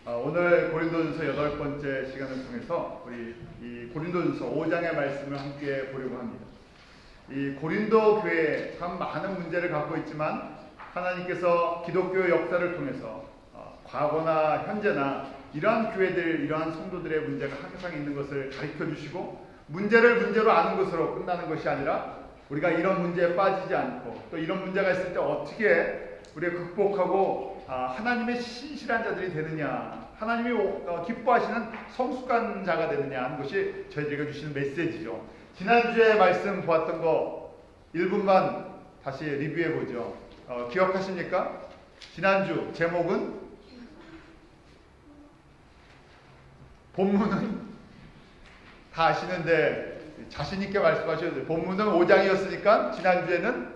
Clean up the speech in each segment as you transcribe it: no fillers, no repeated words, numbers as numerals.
오늘 고린도전서 8번째 시간을 통해서 우리 이 고린도전서 5장의 말씀을 함께 보려고 합니다. 이 고린도 교회에 참 많은 문제를 갖고 있지만 하나님께서 기독교 역사를 통해서 과거나 현재나 이러한 교회들, 이러한 성도들의 문제가 항상 있는 것을 가르쳐 주시고 문제를 문제로 아는 것으로 끝나는 것이 아니라 우리가 이런 문제에 빠지지 않고 또 이런 문제가 있을 때 어떻게 우리가 극복하고 하나님의 신실한 자들이 되느냐, 하나님이 기뻐하시는 성숙한 자가 되느냐 하는 것이 저희들에게 주시는 메시지죠. 지난주에 말씀 보았던 거 1분만 다시 리뷰해보죠. 기억하십니까? 지난주 제목은 본문은 다 아시는데 자신있게 말씀하셔야 돼요. 본문은 5장이었으니까 지난주에는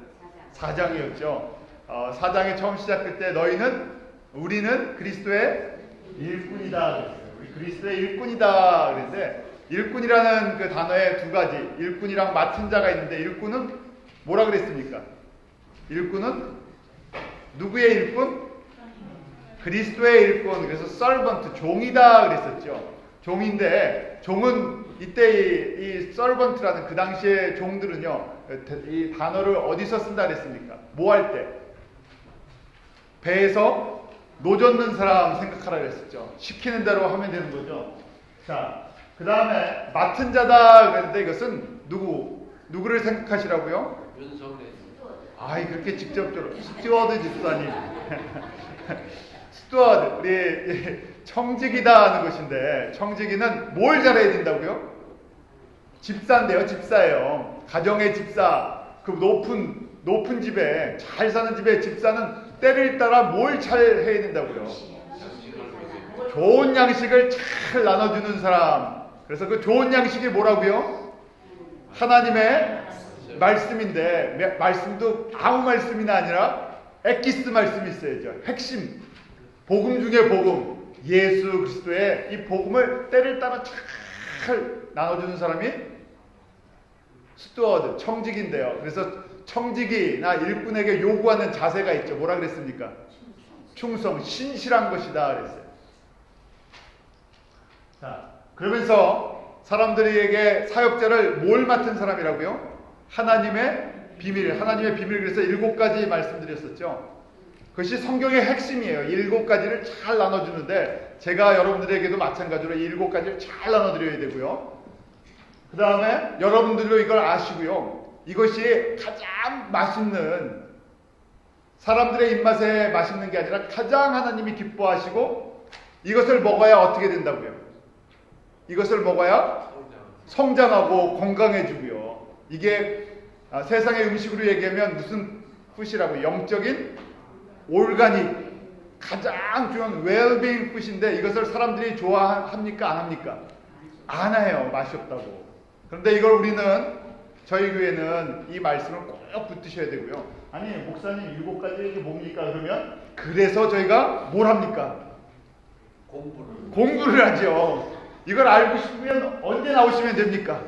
4장이었죠. 4장에 처음 시작할 때 우리는 그리스도의 일꾼이다 그랬어요. 우리 그리스도의 일꾼이다 그랬는데 일꾼이라는 그 단어에 두 가지, 일꾼이랑 맡은 자가 있는데 일꾼은 뭐라 그랬습니까? 일꾼은 누구의 일꾼? 그리스도의 일꾼. 그래서 servant, 종이다 그랬었죠. 종인데 종은 이때 이 servant라는 그 당시의 종들은요, 이 단어를 어디서 쓴다 그랬습니까? 뭐 할 때? 배에서 노젓는 사람 생각하라 그랬었죠. 시키는 대로 하면 되는 거죠. 자, 그 다음에 맡은 자다 그랬는데 이것은 누구를 생각하시라고요? 윤석열. 그렇게 직접적으로 스튜어드 집사님 스튜어드, 우리 청지기다 하는 것인데 청지기는 뭘 잘해야 된다고요? 집사인데요. 집사예요. 가정의 집사. 그 높은 집에, 잘 사는 집에 집사는 때를 따라 뭘 잘 해야 된다고요? 좋은 양식을 잘 나눠주는 사람. 그래서 그 좋은 양식이 뭐라고요? 하나님의 말씀인데, 말씀도 아무 말씀이나 아니라 엑기스 말씀이 있어야죠. 핵심, 복음 중에 복음, 예수 그리스도의 이 복음을 때를 따라 잘 나눠주는 사람이 스튜어드, 청직인데요. 그래서 청지기나 일꾼에게 요구하는 자세가 있죠. 뭐라 그랬습니까? 충성, 신실한 것이다 그랬어요. 자, 그러면서 사람들에게 사역자를 뭘 맡은 사람이라고요? 하나님의 비밀. 그래서 7가지 말씀드렸었죠. 그것이 성경의 핵심이에요. 7가지를 잘 나눠주는데 제가 여러분들에게도 마찬가지로 7가지를 잘 나눠드려야 되고요. 그 다음에 여러분들도 이걸 아시고요. 이것이 가장 맛있는, 사람들의 입맛에 맛있는 게 아니라 가장 하나님이 기뻐하시고 이것을 먹어야 어떻게 된다고요? 이것을 먹어야 성장하고 건강해지고요. 이게 세상의 음식으로 얘기하면 무슨 푸시라고, 영적인 올가닉, 가장 중요한 웰빙 푸시인데 이것을 사람들이 좋아합니까? 안 합니까? 안 해요. 맛이 없다고. 그런데 이걸 우리는, 저희 교회는 이 말씀을 꼭 붙드셔야 되고요. 아니, 목사님 7가지 이게 뭡니까? 그러면 그래서 저희가 뭘 합니까? 공부를 하죠. 이걸 알고 싶으면 언제 나오시면 됩니까?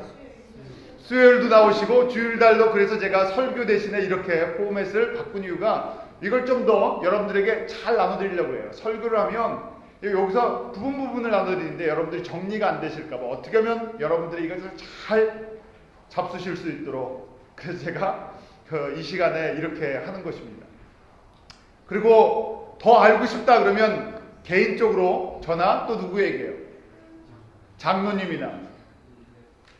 수요일도 나오시고 주일달도. 그래서 제가 설교 대신에 이렇게 포맷을 바꾼 이유가 이걸 좀 더 여러분들에게 잘 나눠드리려고 해요. 설교를 하면 여기서 부분을 나눠드리는데 여러분들이 정리가 안 되실까봐 어떻게 하면 여러분들이 이것을 잘 잡수실 수 있도록, 그래서 제가 이 시간에 이렇게 하는 것입니다. 그리고 더 알고 싶다 그러면 개인적으로 저나 또 누구에게요? 장로님이나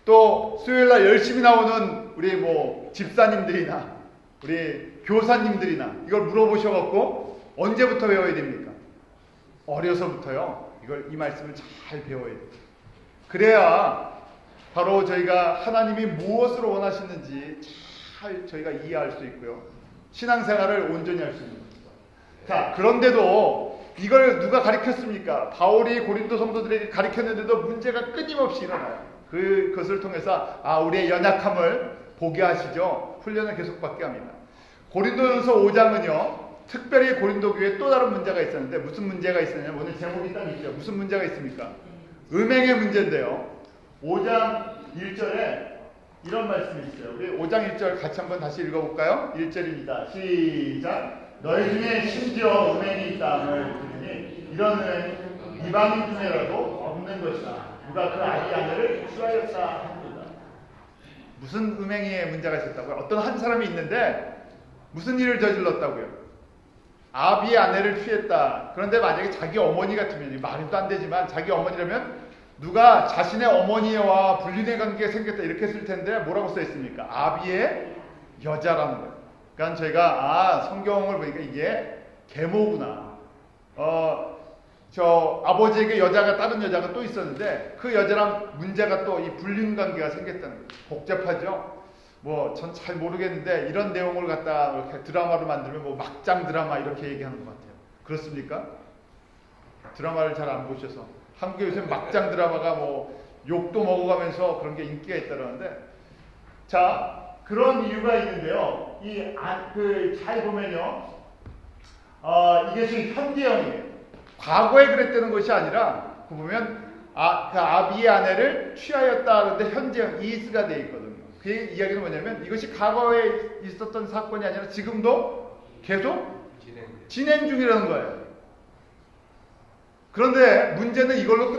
또 수요일날 열심히 나오는 우리 집사님들이나 우리 교사님들이나 이걸 물어보셔갖고 언제부터 배워야 됩니까? 어려서부터요. 이 말씀을 잘 배워야 돼요. 그래야 바로 저희가 하나님이 무엇을 원하시는지 잘 저희가 이해할 수 있고요. 신앙생활을 온전히 할 수 있는 겁니다. 자, 그런데도 이걸 누가 가르쳤습니까? 바울이 고린도 성도들에게 가르쳤는데도 문제가 끊임없이 일어나요. 그것을 통해서 우리의 연약함을 보게 하시죠. 훈련을 계속 받게 합니다. 고린도전서 5장은요. 특별히 고린도 교회에 또 다른 문제가 있었는데 무슨 문제가 있었냐면 오늘 제목이 딱 있죠. 무슨 문제가 있습니까? 음행의 문제인데요. 5장 1절에 이런 말씀이 있어요. 우리 5장 1절 같이 한번 다시 읽어볼까요? 1절입니다. 시작. 너희 중에 심지어 음행이 있다함을 들으니 이런 음행은 이방인 중에라도 없는 것이다. 누가 그 아비 아내를 취하였다 합니다. 무슨 음행의 문제가 있었다고요? 어떤 한 사람이 있는데 무슨 일을 저질렀다고요? 아비의 아내를 취했다. 그런데 만약에 자기 어머니 같으면, 말도 안 되지만 자기 어머니라면 누가 자신의 어머니와 불륜의 관계가 생겼다 이렇게 했을 텐데 뭐라고 써 있습니까? 아비의 여자라는 거예요. 그러니까 저희가 성경을 보니까 이게 계모구나. 저 아버지에게 여자가 다른 여자가 또 있었는데 그 여자랑 문제가 또 이 불륜 관계가 생겼다는 거예요. 복잡하죠. 뭐 전 잘 모르겠는데 이런 내용을 갖다 이렇게 드라마로 만들면 뭐 막장 드라마 이렇게 얘기하는 것 같아요. 그렇습니까? 드라마를 잘 안 보셔서 한국에 요새 막장 드라마가 뭐 욕도 먹어가면서 그런 게 인기가 있다는데, 자 그런 이유가 있는데요. 잘 보면요, 이게 현재형이에요. 과거에 그랬다는 것이 아니라 그 보면 그 아비의 아내를 취하였다 하는데 현재형 이스가 돼 있거든요. 그 이야기는 뭐냐면 이것이 과거에 있었던 사건이 아니라 지금도 계속 진행 중이라는 거예요. 그런데 문제는 이걸로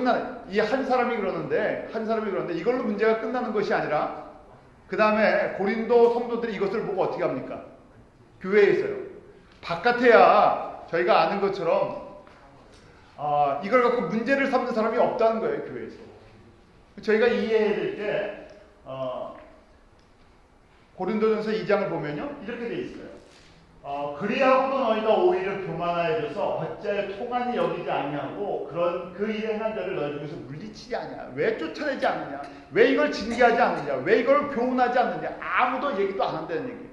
이 한 사람이 그러는데 이걸로 문제가 끝나는 것이 아니라 그 다음에 고린도 성도들이 이것을 보고 어떻게 합니까? 교회에 있어요. 바깥에야 저희가 아는 것처럼 이걸 갖고 문제를 삼는 사람이 없다는 거예요. 교회에서. 저희가 이해해야 될 게 고린도전서 2장을 보면요 이렇게 돼 있어요. 그리하고도 너희가 오히려 교만하여져서 어찌하여 통한이 여기지 아니하고 그 일에 행한 자를 너희 중에서 물리치지 않냐? 왜 쫓아내지 않느냐? 왜 이걸 징계하지 않느냐? 왜 이걸 교훈하지 않느냐? 아무도 얘기도 안 한다는 얘기예요.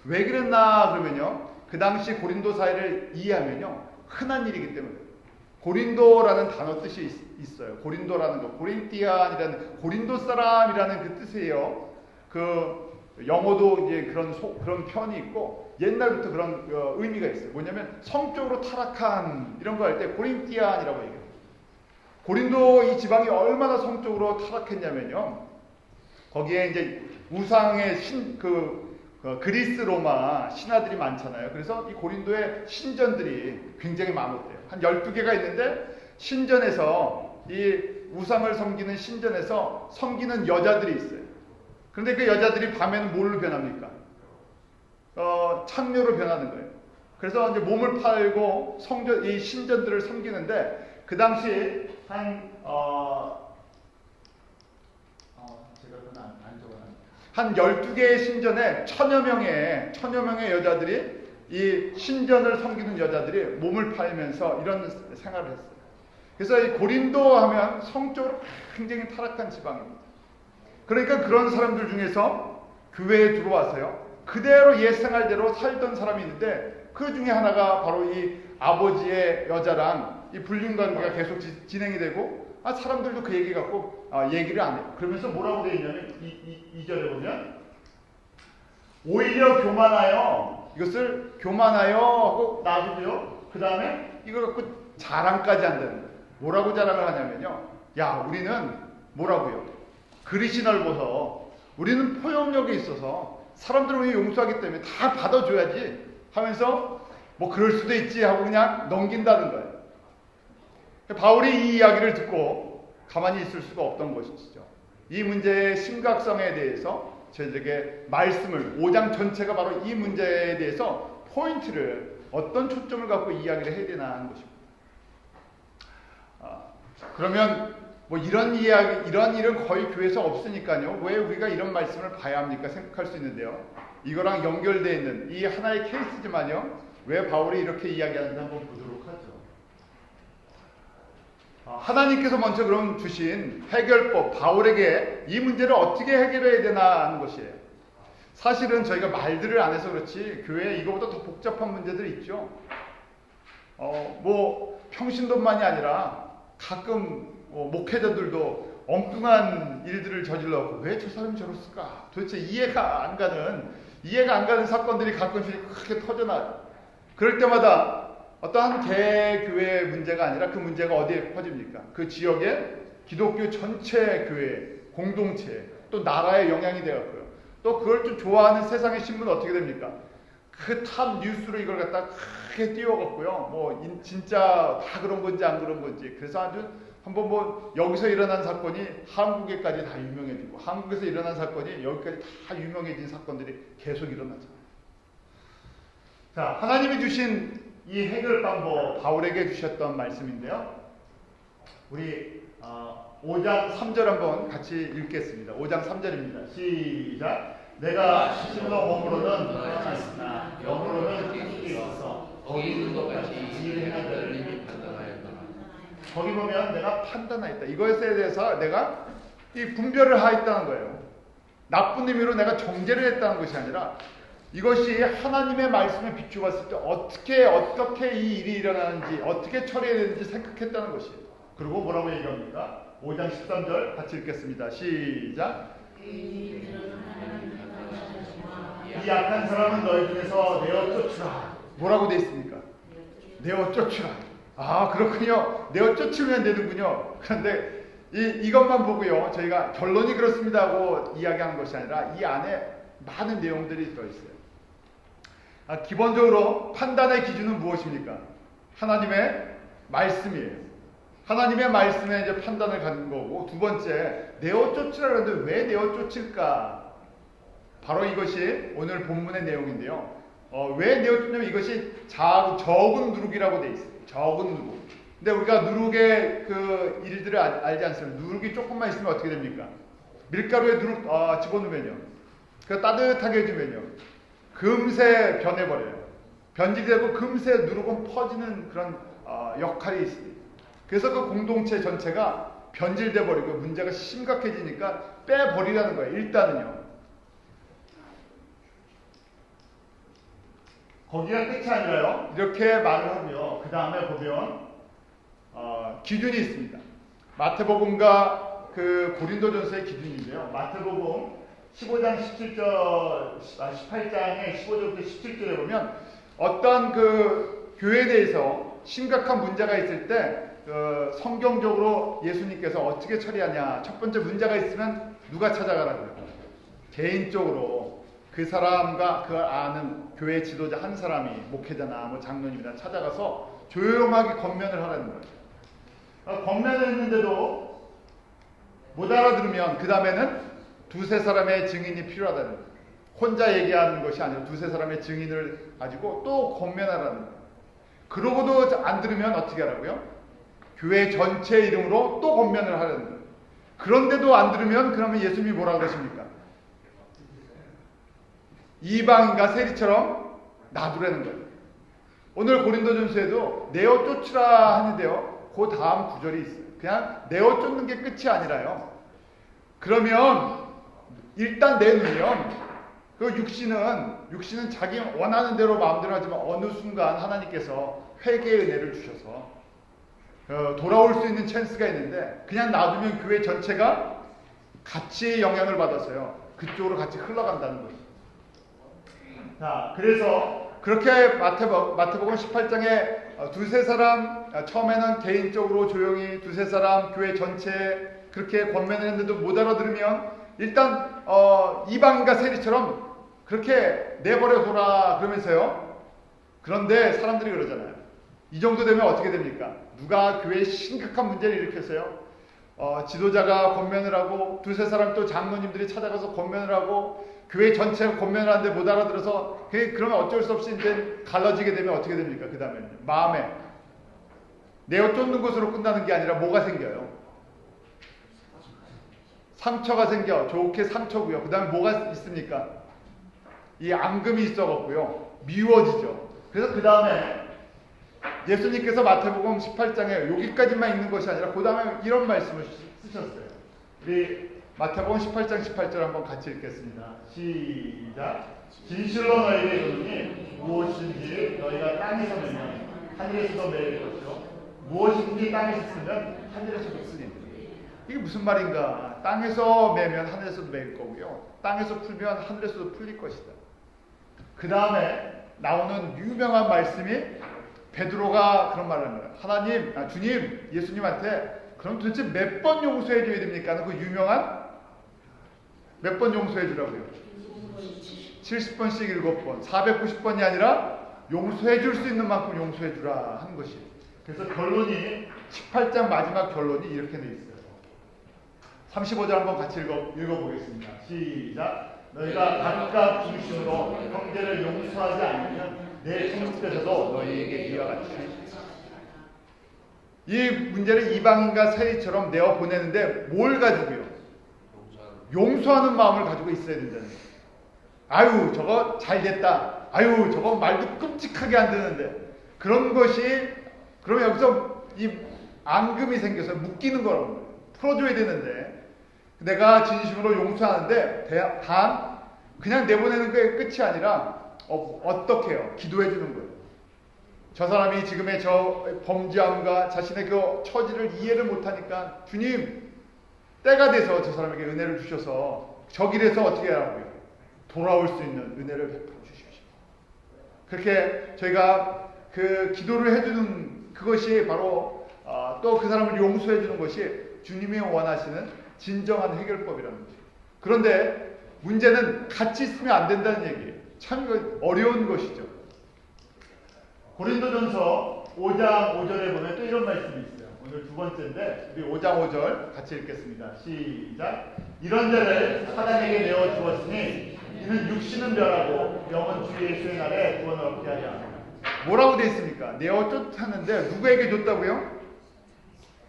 왜 그랬나 그러면요, 그 당시 고린도 사회를 이해하면요 흔한 일이기 때문에. 고린도라는 단어 뜻이 있어요. 고린도라는 거, 고린티안이라는 고린도 사람이라는 그 뜻이에요. 그 영어도 이제 그런 편이 있고 옛날부터 그런 의미가 있어요. 뭐냐면 성적으로 타락한 이런 거 할 때 고린티안이라고 얘기해요. 고린도 이 지방이 얼마나 성적으로 타락했냐면요, 거기에 이제 우상의 그리스 로마 신화들이 많잖아요. 그래서 이 고린도의 신전들이 굉장히 많았대요. 한 12개가 있는데 신전에서 이 우상을 섬기는 신전에서 섬기는 여자들이 있어요. 그런데 그 여자들이 밤에는 뭘로 변합니까? 창녀로 변하는 거예요. 그래서 이제 몸을 팔고 이 신전들을 섬기는데 그 당시 한 12개의 신전에 천여 명의 여자들이 이 신전을 섬기는 여자들이 몸을 팔면서 이런 생활을 했어요. 그래서 이 고린도 하면 성적으로 굉장히 타락한 지방입니다. 그러니까 그런 사람들 중에서 교회에 들어와서요 그대로 옛 생활대로 살던 사람이 있는데 그 중에 하나가 바로 이 아버지의 여자랑 이 불륜 관계가 계속 진행이 되고 사람들도 그 얘기 갖고 얘기를 안 해요. 그러면서 뭐라고 되어 있냐면 이 절에 보면 오히려 교만하여, 이것을 교만하여 하고 놔두고요 그 다음에 이걸 갖고 자랑까지 한다는 거예요. 뭐라고 자랑을 하냐면요, 야 우리는 뭐라고요? 그릇이 넓어서 우리는 포용력이 있어서 사람들을 우리 용서하기 때문에 다 받아줘야지 하면서 뭐 그럴 수도 있지 하고 그냥 넘긴다는 거예요. 바울이 이 이야기를 듣고 가만히 있을 수가 없던 것이죠. 이 문제의 심각성에 대해서 저희들에게 말씀을 5장 전체가 바로 이 문제에 대해서 포인트를 어떤 초점을 갖고 이야기를 해야 되나 하는 것입니다. 그러면 뭐 이런 일은 거의 교회에서 없으니까요. 왜 우리가 이런 말씀을 봐야 합니까? 생각할 수 있는데요. 이거랑 연결되어 있는 이 하나의 케이스지만요. 왜 바울이 이렇게 이야기하는지 한번 보도록 하죠. 하나님께서 먼저 그럼 주신 해결법, 바울에게 이 문제를 어떻게 해결해야 되나 하는 것이에요. 사실은 저희가 말들을 안 해서 그렇지 교회에 이거보다 더 복잡한 문제들이 있죠. 뭐 평신도만이 아니라 가끔 목회자들도 엉뚱한 일들을 저질러고 왜 저 사람이 저랬을까? 도대체 이해가 안 가는 사건들이 가끔씩 크게 터져나요. 그럴 때마다 어떠한 개교회의 문제가 아니라 그 문제가 어디에 퍼집니까? 그 지역의 기독교 전체 교회, 공동체, 또 나라에 영향이 되었고요. 또 그걸 좀 좋아하는 세상의 신문은 어떻게 됩니까? 그 탑 뉴스로 이걸 갖다 크게 띄워갖고요. 뭐 진짜 다 그런 건지 안 그런 건지. 그래서 아주 한번 뭐 여기서 일어난 사건이 한국에까지 다 유명해지고 한국에서 일어난 사건이 여기까지 다 유명해진 사건들이 계속 일어나잖아요. 자, 하나님이 주신 이 해결 방법, 바울에게 주셨던 말씀인데요. 우리 5장 3절 한번 같이 읽겠습니다. 5장 3절입니다. 시작. 내가 실로 몸으로는 떠났으나 영으로는 함께 있어서 거기 있는 것 같이 일을 행하기를 이미 판단하였노라. 거기 보면 내가 판단하였다. 이것에 대해서 내가 이 분별을 하였다는 거예요. 나쁜 의미로 내가 정죄를 했다는 것이 아니라 이것이 하나님의 말씀에 비추었을 때 어떻게 이 일이 일어나는지 어떻게 처리해야 되는지 생각했다는 것이에요. 그리고 뭐라고 얘기합니까? 5장 13절 같이 읽겠습니다. 시작. 이 약한 사람은 너희 중에서 내어 쫓으라. 뭐라고 되어 있습니까? 내어 쫓으라. 아, 그렇군요. 내어 쫓으면 되는군요. 그런데 이것만 보고요, 저희가 결론이 그렇습니다 하고 이야기하는 것이 아니라 이 안에 많은 내용들이 들어있어요. 기본적으로 판단의 기준은 무엇입니까? 하나님의 말씀이에요. 하나님의 말씀에 이제 판단을 갖는 거고, 두 번째, 내어 쫓으라 그러는데 왜 내어 쫓을까? 바로 이것이 오늘 본문의 내용인데요. 왜 내어 쫓냐면 이것이 적은 누룩이라고 되어 있어요. 적은 누룩. 근데 우리가 누룩의 그 일들을 알지 않습니까? 누룩이 조금만 있으면 어떻게 됩니까? 밀가루에 누룩 집어넣으면요. 그 따뜻하게 해주면요. 금세 변해버려요. 변질되고 금세 누룩은 퍼지는 그런 역할이 있습니다. 그래서 그 공동체 전체가 변질돼 버리고 문제가 심각해지니까 빼버리라는 거예요. 일단은요. 거기가 끝이 아니라요. 이렇게 말을 하고요. 그 다음에 보면 기준이 있습니다. 마태복음과 그 고린도전서의 기준인데요. 마태복음 15장 18장의 15절부터 17절에 보면 어떤 그 교회에 대해서 심각한 문제가 있을 때 성경적으로 예수님께서 어떻게 처리하냐. 첫 번째 문제가 있으면 누가 찾아가라고요? 개인적으로 그 사람과 그 아는 교회 지도자 한 사람이 목회자나 뭐 장로님이나 찾아가서 조용하게 권면을 하라는 거예요. 권면을 했는데도 못 알아들으면 그 다음에는 두세 사람의 증인이 필요하다는 거예요. 혼자 얘기하는 것이 아니라 두세 사람의 증인을 가지고 또 권면하라는 거예요. 그러고도 안 들으면 어떻게 하라고요? 교회 전체 이름으로 또 권면을 하라는 거예요. 그런데도 안 들으면 그러면 예수님이 뭐라고 그러십니까? 이방인과 세리처럼 놔두라는 거예요. 오늘 고린도전서에도 내어 쫓으라 하는데요. 그 다음 구절이 있어요. 그냥 내어 쫓는 게 끝이 아니라요. 그러면 일단 내놓으면 그 육신은 자기 원하는 대로 마음대로 하지만 어느 순간 하나님께서 회개의 은혜를 주셔서 돌아올 수 있는 찬스가 있는데 그냥 놔두면 교회 전체가 같이 영향을 받아서요. 그쪽으로 같이 흘러간다는 거죠. 자, 그래서 그렇게 마태복음 18장에 두세 사람, 처음에는 개인적으로 조용히 두세 사람 교회 전체에 그렇게 권면을 했는데도 못 알아들으면 일단 이방인과 세리처럼 그렇게 내버려둬라 그러면서요. 그런데 사람들이 그러잖아요. 이 정도 되면 어떻게 됩니까? 누가 교회에 심각한 문제를 일으켰어요. 지도자가 권면을 하고 두세 사람 또 장로님들이 찾아가서 권면을 하고 교회 전체가 권면을 하는데 못 알아들어서 그러면 어쩔 수 없이 이제 갈라지게 되면 어떻게 됩니까? 그 다음에 마음에 내어 쫓는 것으로 끝나는 게 아니라 뭐가 생겨요? 상처가 생겨. 좋게 상처고요. 그 다음에 뭐가 있습니까? 이 앙금이 있어갖고요. 미워지죠. 그래서 그 다음에 예수님께서 마태복음 18장에 여기까지만 읽는 것이 아니라 그 다음에 이런 말씀을 쓰셨어요. 우리 마태복음 18장 18절 한번 같이 읽겠습니다. 시작. 진실로 너희에게 이르노니 무엇인지 너희가 땅에서 매면 하늘에서도 매일 것이요 무엇인지 땅에서 쓰면 하늘에서도 쓰니. 이게 무슨 말인가? 땅에서 매면 하늘에서도 매일 거고요. 땅에서 풀면 하늘에서도 풀릴 것이다. 그 다음에 나오는 유명한 말씀이 베드로가 그런 말을 합니다. 하나님, 주님, 예수님한테 그럼 도대체 몇 번 용서해 줘야 됩니까? 그 유명한 몇 번 용서해 주라고요? 70번씩 7번, 490번이 아니라 용서해 줄 수 있는 만큼 용서해 주라 하는 것이. 그래서 결론이 18장 마지막 결론이 이렇게 돼 있어요. 35절 한번 같이 읽어보겠습니다. 시작. 너희가 각각 중심으로 형제를 용서하지 않으면 내 천국에서도 너희에게 이와 같이. 이 문제를 이방인과 세리처럼 내어 보내는데 뭘 가지고요? 용서하는 마음을 가지고 있어야 된다는 거예요. 아유 저거 잘 됐다. 아유 저거 말도 끔찍하게 안 되는데. 그런 것이 그러면 여기서 이 앙금이 생겨서 묶이는 거라고 풀어줘야 되는데 내가 진심으로 용서하는데 단 그냥 내보내는 게 끝이 아니라 어떻게 해요? 기도해 주는 거예요. 저 사람이 지금의 저 범죄함과 자신의 그 처지를 이해를 못하니까 주님 때가 돼서 저 사람에게 은혜를 주셔서 저 길에서 어떻게 하라고요? 돌아올 수 있는 은혜를 베풀어 주십시오. 그렇게 저희가 그 기도를 해주는 그것이 바로 또 그 사람을 용서해 주는 것이 주님이 원하시는 진정한 해결법이라는 거죠. 그런데 문제는 같이 있으면 안 된다는 얘기예요. 참 어려운 것이죠. 고린도전서 5장 5절에 보면 또 이런 말씀이 있어요. 오늘 두 번째인데 우리 5장 5절 같이 읽겠습니다. 시작. 이런 자를 사단에게 내어 주었으니 이는 육신은 멸하고 영은 주 예수의 날에 구원을 얻게 하려 합니다. 뭐라고 되어 있습니까? 내어 쫓았는데 누구에게 줬다고요?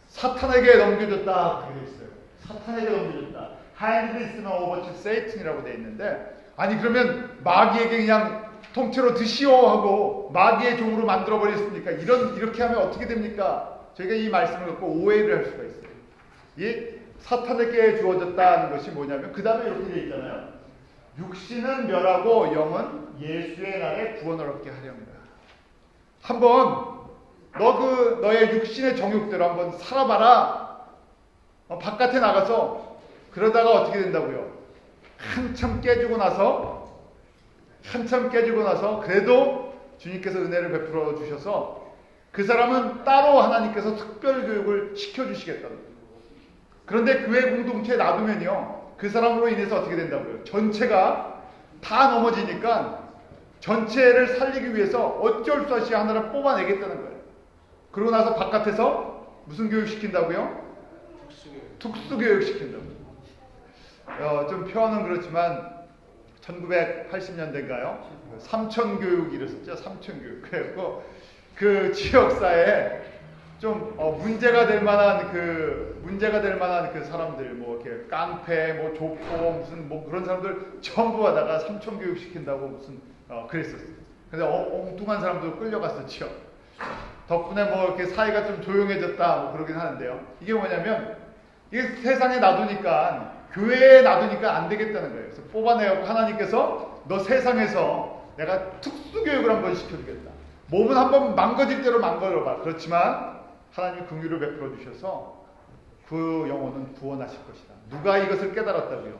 사탄에게 넘겨줬다. 그렇게 되어 있어요. 사탄에게 넘겨줬다. Handed is over to Satan이라고 되어 있는데 아니 그러면 마귀에게 그냥 통째로 드시오 하고 마귀의 종으로 만들어 버렸습니까? 이렇게 하면 어떻게 됩니까? 저희가 이 말씀을 갖고 오해를 할 수가 있어요. 이 사탄에게 주어졌다는 것이 뭐냐면 그 다음에 이렇게 되어 있잖아요. 육신은 멸하고 영은 예수의 날에 구원을 얻게 하렵니다. 한번 너의 육신의 정욕대로 한번 살아봐라. 바깥에 나가서 그러다가 어떻게 된다고요? 한참 깨지고 나서 그래도 주님께서 은혜를 베풀어 주셔서 그 사람은 따로 하나님께서 특별 교육을 시켜주시겠다는 거예요. 그런데 교회 공동체에 놔두면요 그 사람으로 인해서 어떻게 된다고요? 전체가 다 넘어지니까 전체를 살리기 위해서 어쩔 수 없이 하나를 뽑아내겠다는 거예요. 그러고 나서 바깥에서 무슨 교육 시킨다고요? 특수교육 시킨다고요. 좀 표현은 그렇지만 1980년대인가요? 삼천교육 이랬었죠. 삼천교육. 그래갖고 그 지역사회에 좀 문제가 될 만한 그 사람들 뭐 이렇게 깡패, 뭐 조포 무슨 뭐 그런 사람들 전부 하다가 삼천교육 시킨다고 무슨 그랬었어요. 근데 엉뚱한 사람들 끌려갔었죠. 덕분에 뭐 이렇게 사이가 좀 조용해졌다 뭐 그러긴 하는데요. 이게 뭐냐면 이게 세상에 놔두니까 교회에 놔두니까 안 되겠다는 거예요. 그래서 뽑아내갖고 하나님께서 너 세상에서 내가 특수교육을 한번 시켜주겠다. 몸은 한번 망가질 대로 망가져봐. 그렇지만 하나님이 긍휼을 베풀어 주셔서 그 영혼은 구원하실 것이다. 누가 이것을 깨달았다고요?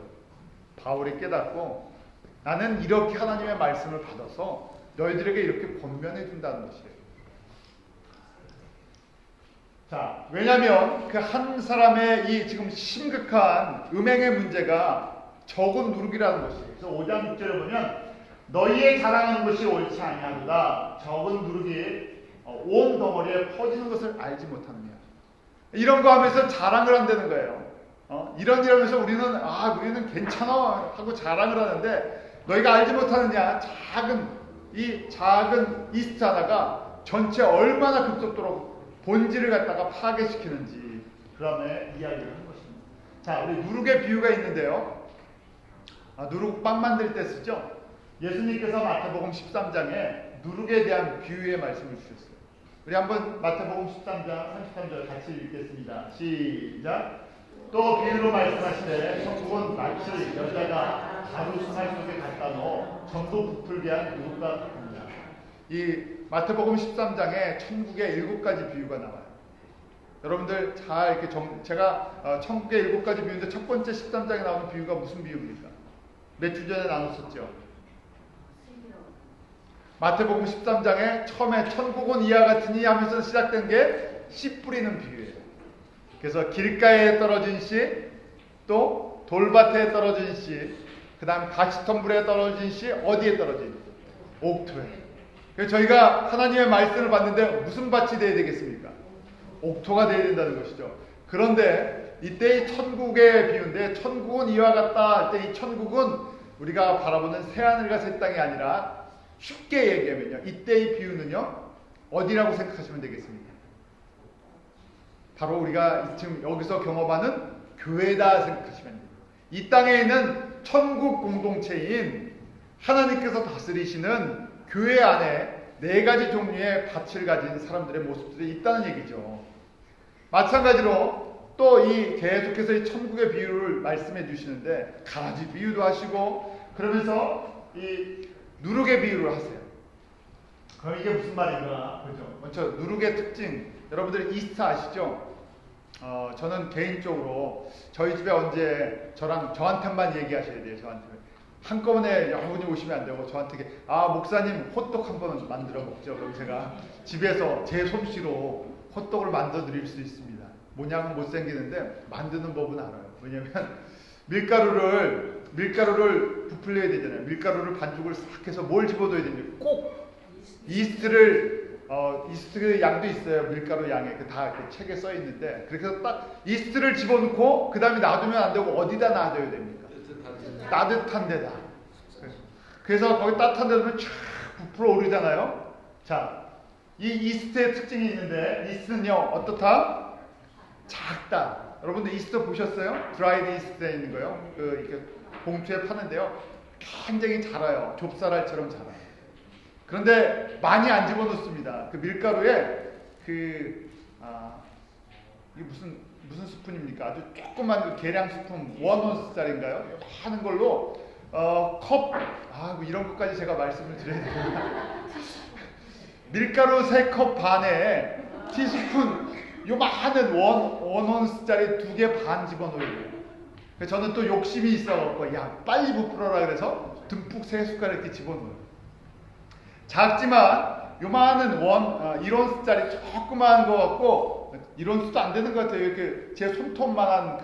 바울이 깨닫고 나는 이렇게 하나님의 말씀을 받아서 너희들에게 이렇게 권면해 준다는 것이에요. 자, 왜냐하면 그 한 사람의 이 지금 심각한 음행의 문제가 적은 누룩이라는 것이에요. 그래서 5장 6절에 보면 너희의 자랑하는 것이 옳지 아니하도다. 적은 누룩이 온 덩어리에 퍼지는 것을 알지 못하느냐. 이런 거 하면서 자랑을 한다는 거예요. 이러면서 우리는 괜찮아 하고 자랑을 하는데 너희가 알지 못하느냐. 작은 이스트 하나가 전체 얼마나 급속도로 본질을 갖다가 파괴시키는지 그 다음에 이야기를 하는 것입니다. 자, 우리 누룩의 비유가 있는데요. 누룩 빵 만들 때 쓰죠. 예수님께서 마태복음 13장에 누룩에 대한 비유의 말씀을 주셨어요. 우리 한번 마태복음 13장 33절 같이 읽겠습니다. 시작. 또 비유로 말씀하시되 천국은 마치 여자가 가루 수말 속에 갖다 넣어 전도 부풀게 한 누룩과 같습니다. 이 마태복음 13장에 천국의 7가지 비유가 나와요. 여러분들 잘 이렇게 제가 천국의 7가지 비유인데 첫 번째 13장에 나오는 비유가 무슨 비유입니까? 몇 주 전에 나눴었죠. 마태복음 13장에 처음에 천국은 이와 같으니 하면서 시작된 게 씨 뿌리는 비유예요. 그래서 길가에 떨어진 씨, 또 돌밭에 떨어진 씨, 그 그 다음 가시덤불에 떨어진 씨 어디에 떨어진? 옥토에. 그래서 저희가 하나님의 말씀을 받는데 무슨 밭이 돼야 되겠습니까? 옥토가 돼야 된다는 것이죠. 그런데 이때 이 천국의 비유인데, 천국은 이와 같다. 이때 이 천국은 우리가 바라보는 새하늘과 새 땅이 아니라, 쉽게 얘기하면요, 이때의 비유는요 어디라고 생각하시면 되겠습니까? 바로 우리가 지금 여기서 경험하는 교회다 생각하시면 됩니다. 이 땅에 있는 천국 공동체인 하나님께서 다스리시는 교회 안에 네 가지 종류의 밭을 가진 사람들의 모습들이 있다는 얘기죠. 마찬가지로 또 이 계속해서 이 천국의 비유를 말씀해 주시는데, 가라지 비유도 하시고 그러면서 이 누룩의 비유를 하세요. 그럼 이게 무슨 말인가? 그렇죠? 먼저 누룩의 특징, 여러분들 이스터 아시죠? 저는 개인적으로 저희 집에 언제 저한테만 얘기하셔야 돼요. 저한테 한꺼번에 여러분이 오시면 안 되고 저한테 목사님 호떡 한번 만들어 먹죠. 그럼 제가 집에서 제 솜씨로 호떡을 만들어 드릴 수 있습니다. 모양은 못생기는데 만드는 법은 알아요. 왜냐면 밀가루를 부풀려야 되잖아요. 밀가루를 반죽을 싹 해서 뭘 집어넣어야 됩니까? 꼭 이스트 양도 있어요. 밀가루 양에 다 책에 써 있는데, 그렇게 해서 딱 이스트를 집어넣고 그 다음에 놔두면 안 되고 어디다 놔둬야 됩니까? 따뜻한 데다. 그래서 거기 따뜻한 데 두면 쫙 부풀어 오르잖아요. 자, 이 이스트의 특징이 있는데, 이스트는요 어떻다? 작다. 여러분들 이스트 보셨어요? 드라이드 이스트에 있는 거요. 이렇게 봉투에 파는데요, 굉장히 자라요. 좁쌀알처럼 자라요. 그런데 많이 안 집어넣습니다. 그 밀가루에 이게 무슨 스푼입니까? 아주 조그만 그 계량 스푼 1온스짜리인가요? 하는 걸로 컵 뭐 이런 것까지 제가 말씀을 드려야 되나? 밀가루 3컵 반에 티스푼 요만한 1온스짜리 2개 반 집어넣어야 돼요. 그래서 저는 또 욕심이 있어갖고 빨리 부풀어라 그래서 듬뿍 3숟가락 이렇게 집어넣어요. 작지만 요만한 1온스짜리 조그마한 거 갖고 1온스도 안 되는 것 같아요. 이렇게 제 손톱만한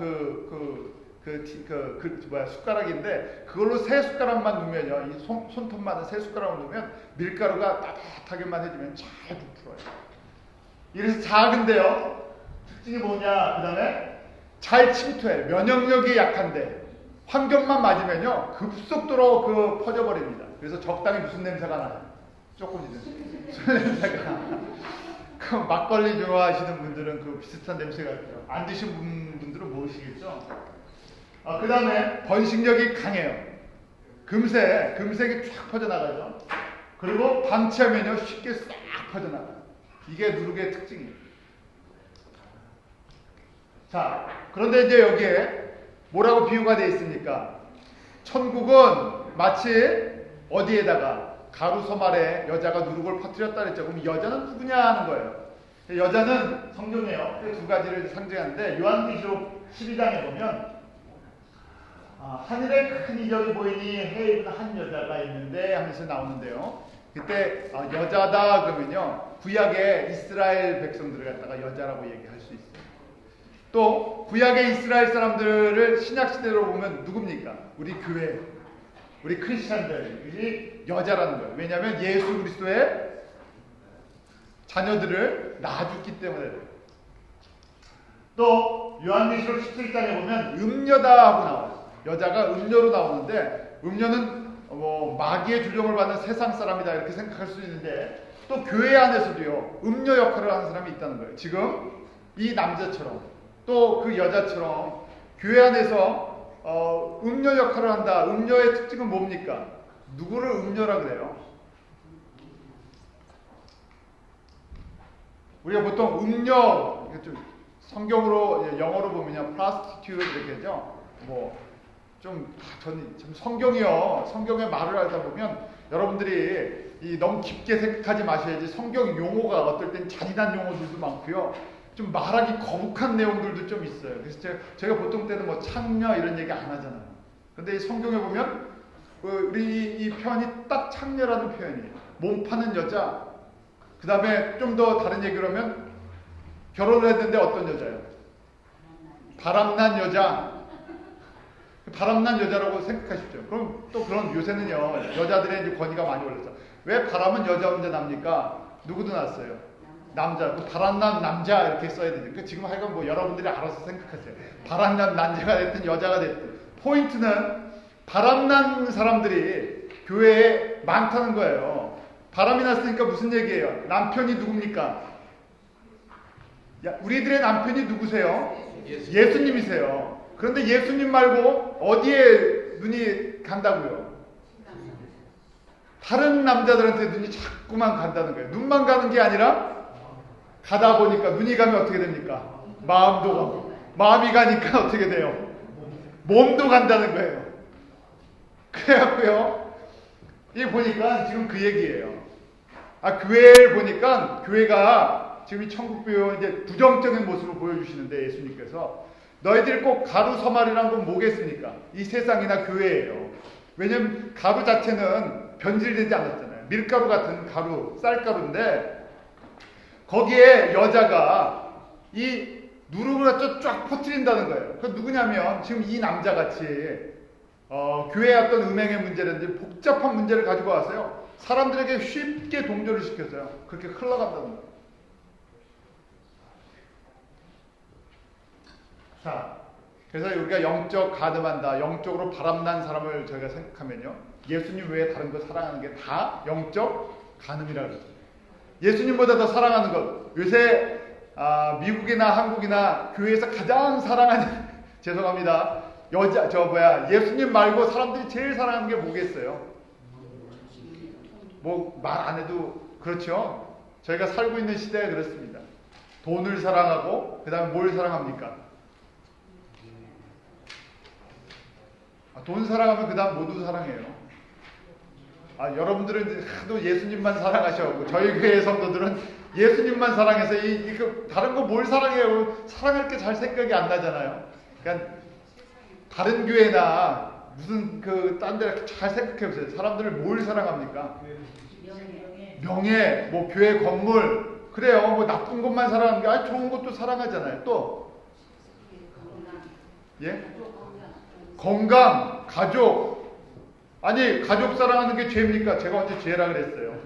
숟가락인데, 그걸로 3숟가락만 넣으면요, 이 손톱만한 3숟가락을 넣으면 밀가루가 따뜻하게만 해주면 잘 부풀어요. 이래서 작은데요, 특징이 뭐냐? 그 다음에 잘 침투해. 면역력이 약한데 환경만 맞으면요 급속도로 퍼져버립니다. 그래서 적당히 무슨 냄새가 나요? 조금이든 술 냄새가. 그 막걸리 좋아하시는 분들은 그 비슷한 냄새가 있어요. 안 드신 분들은 모르시겠죠? 그 다음에 번식력이 강해요. 금색이 쫙 퍼져나가죠. 그리고 방치하면요 쉽게 싹 퍼져나가요. 이게 누룩의 특징이에요. 자, 그런데 이제 여기에 뭐라고 비유가 되어 있습니까? 천국은 마치 어디에다가 가루섬 아래 여자가 누룩을 퍼뜨렸다 그랬죠. 그럼 여자는 누구냐 하는 거예요. 여자는 성경에요. 두 가지를 상징하는데, 요한계시록 12장에 보면 하늘에 큰 이적이 보이니 해에 입은 한 여자가 있는데 하면서 나오는데요. 그때 여자다 그러면요 구약의 이스라엘 백성들을 갖다가 여자라고 얘기할 수 있어요. 또 구약의 이스라엘 사람들을 신약시대로 보면 누굽니까? 우리 교회, 우리 크리스찬들이 여자라는 거예요. 왜냐하면 예수 그리스도의 자녀들을 낳아줬기 때문에. 또 요한계시록 17장에 보면 음녀다 하고 나와요. 여자가 음녀로 나오는데, 음녀는 마귀의 조종을 받는 세상 사람이다 이렇게 생각할 수 있는데, 또 교회 안에서도요 음녀 역할을 하는 사람이 있다는 거예요. 지금 이 남자처럼 또 그 여자처럼 교회 안에서 음녀 역할을 한다. 음녀의 특징은 뭡니까? 누구를 음녀라 그래요? 우리가 보통 음녀, 좀 성경으로 영어로 보면요 prostitute 이렇게 하죠. 저는 성경이요. 성경의 말을 하다 보면 여러분들이 너무 깊게 생각하지 마셔야지. 성경 용어가 어떨 땐 잔인한 용어들도 많고요. 좀 말하기 거북한 내용들도 좀 있어요. 그래서 제가 보통 때는 창녀 이런 얘기 안 하잖아요. 근데 이 성경에 보면 우리 이 표현이 딱 창녀라는 표현이에요. 몸 파는 여자. 그 다음에 좀 더 다른 얘기를 하면 결혼을 했는데 어떤 여자예요? 바람난 여자. 바람난 여자라고 생각하십시오. 그럼 또 그런 요새는요 여자들의 이제 권위가 많이 올랐어. 왜 바람은 여자 혼자 납니까? 누구도 났어요. 남자, 그 바람난 남자 이렇게 써야 되니까 지금 하여간 뭐 여러분들이 알아서 생각하세요. 바람난 남자가 됐든 여자가 됐든 포인트는 바람난 사람들이 교회에 많다는 거예요. 바람이 났으니까 무슨 얘기예요? 남편이 누굽니까? 우리들의 남편이 누구세요? 예수님이세요. 그런데 예수님 말고 어디에 눈이 간다고요? 다른 남자들한테 눈이 자꾸만 간다는 거예요. 눈만 가는 게 아니라 가다 보니까 눈이 가면 어떻게 됩니까? 마음도 가고 마음이 가니까 어떻게 돼요? 몸도 간다는 거예요. 그래갖고요 이 보니까 지금 그 얘기예요. 교회를 보니까 교회가 지금 이 천국교회 이제 부정적인 모습을 보여주시는데 예수님께서 너희들이 꼭 가루 서말이란 건 뭐겠습니까? 이 세상이나 교회예요. 왜냐면 가루 자체는 변질되지 않았잖아요. 밀가루 같은 가루, 쌀가루인데 거기에 여자가 이 누룩을 갖다 쫙 퍼뜨린다는 거예요. 그 누구냐면 지금 이 남자같이 교회의 어떤 음행의 문제라든지 복잡한 문제를 가지고 와서요. 사람들에게 쉽게 동조를 시켜서요. 그렇게 흘러간다는 거예요. 자, 그래서 우리가 영적 가늠한다, 영적으로 바람난 사람을 저희가 생각하면요. 예수님 외에 다른 거 사랑하는 게 다 영적 가늠이라고 그러죠. 예수님보다 더 사랑하는 것. 요새 미국이나 한국이나 교회에서 가장 사랑하는 죄송합니다. 예수님 말고 사람들이 제일 사랑하는 게 뭐겠어요? 뭐 말 안 해도 그렇죠. 저희가 살고 있는 시대에 그렇습니다. 돈을 사랑하고 그 다음에 뭘 사랑합니까? 돈 사랑하면 그 다음 모두 사랑해요. 여러분들은 하도 예수님만 사랑하셔. 저희 교회 성도들은 예수님만 사랑해서 다른 거 뭘 사랑해요? 사랑할 게 잘 생각이 안 나잖아요. 그러니까 다른 교회나 무슨 딴 데 잘 생각해 보세요. 사람들을 뭘 사랑합니까? 명예, 뭐 교회 건물, 그래요. 뭐 나쁜 것만 사랑하는 게 좋은 것도 사랑하잖아요. 또 예? 건강, 가족. 가족 사랑하는 게 죄입니까? 제가 언제 죄라 그랬어요.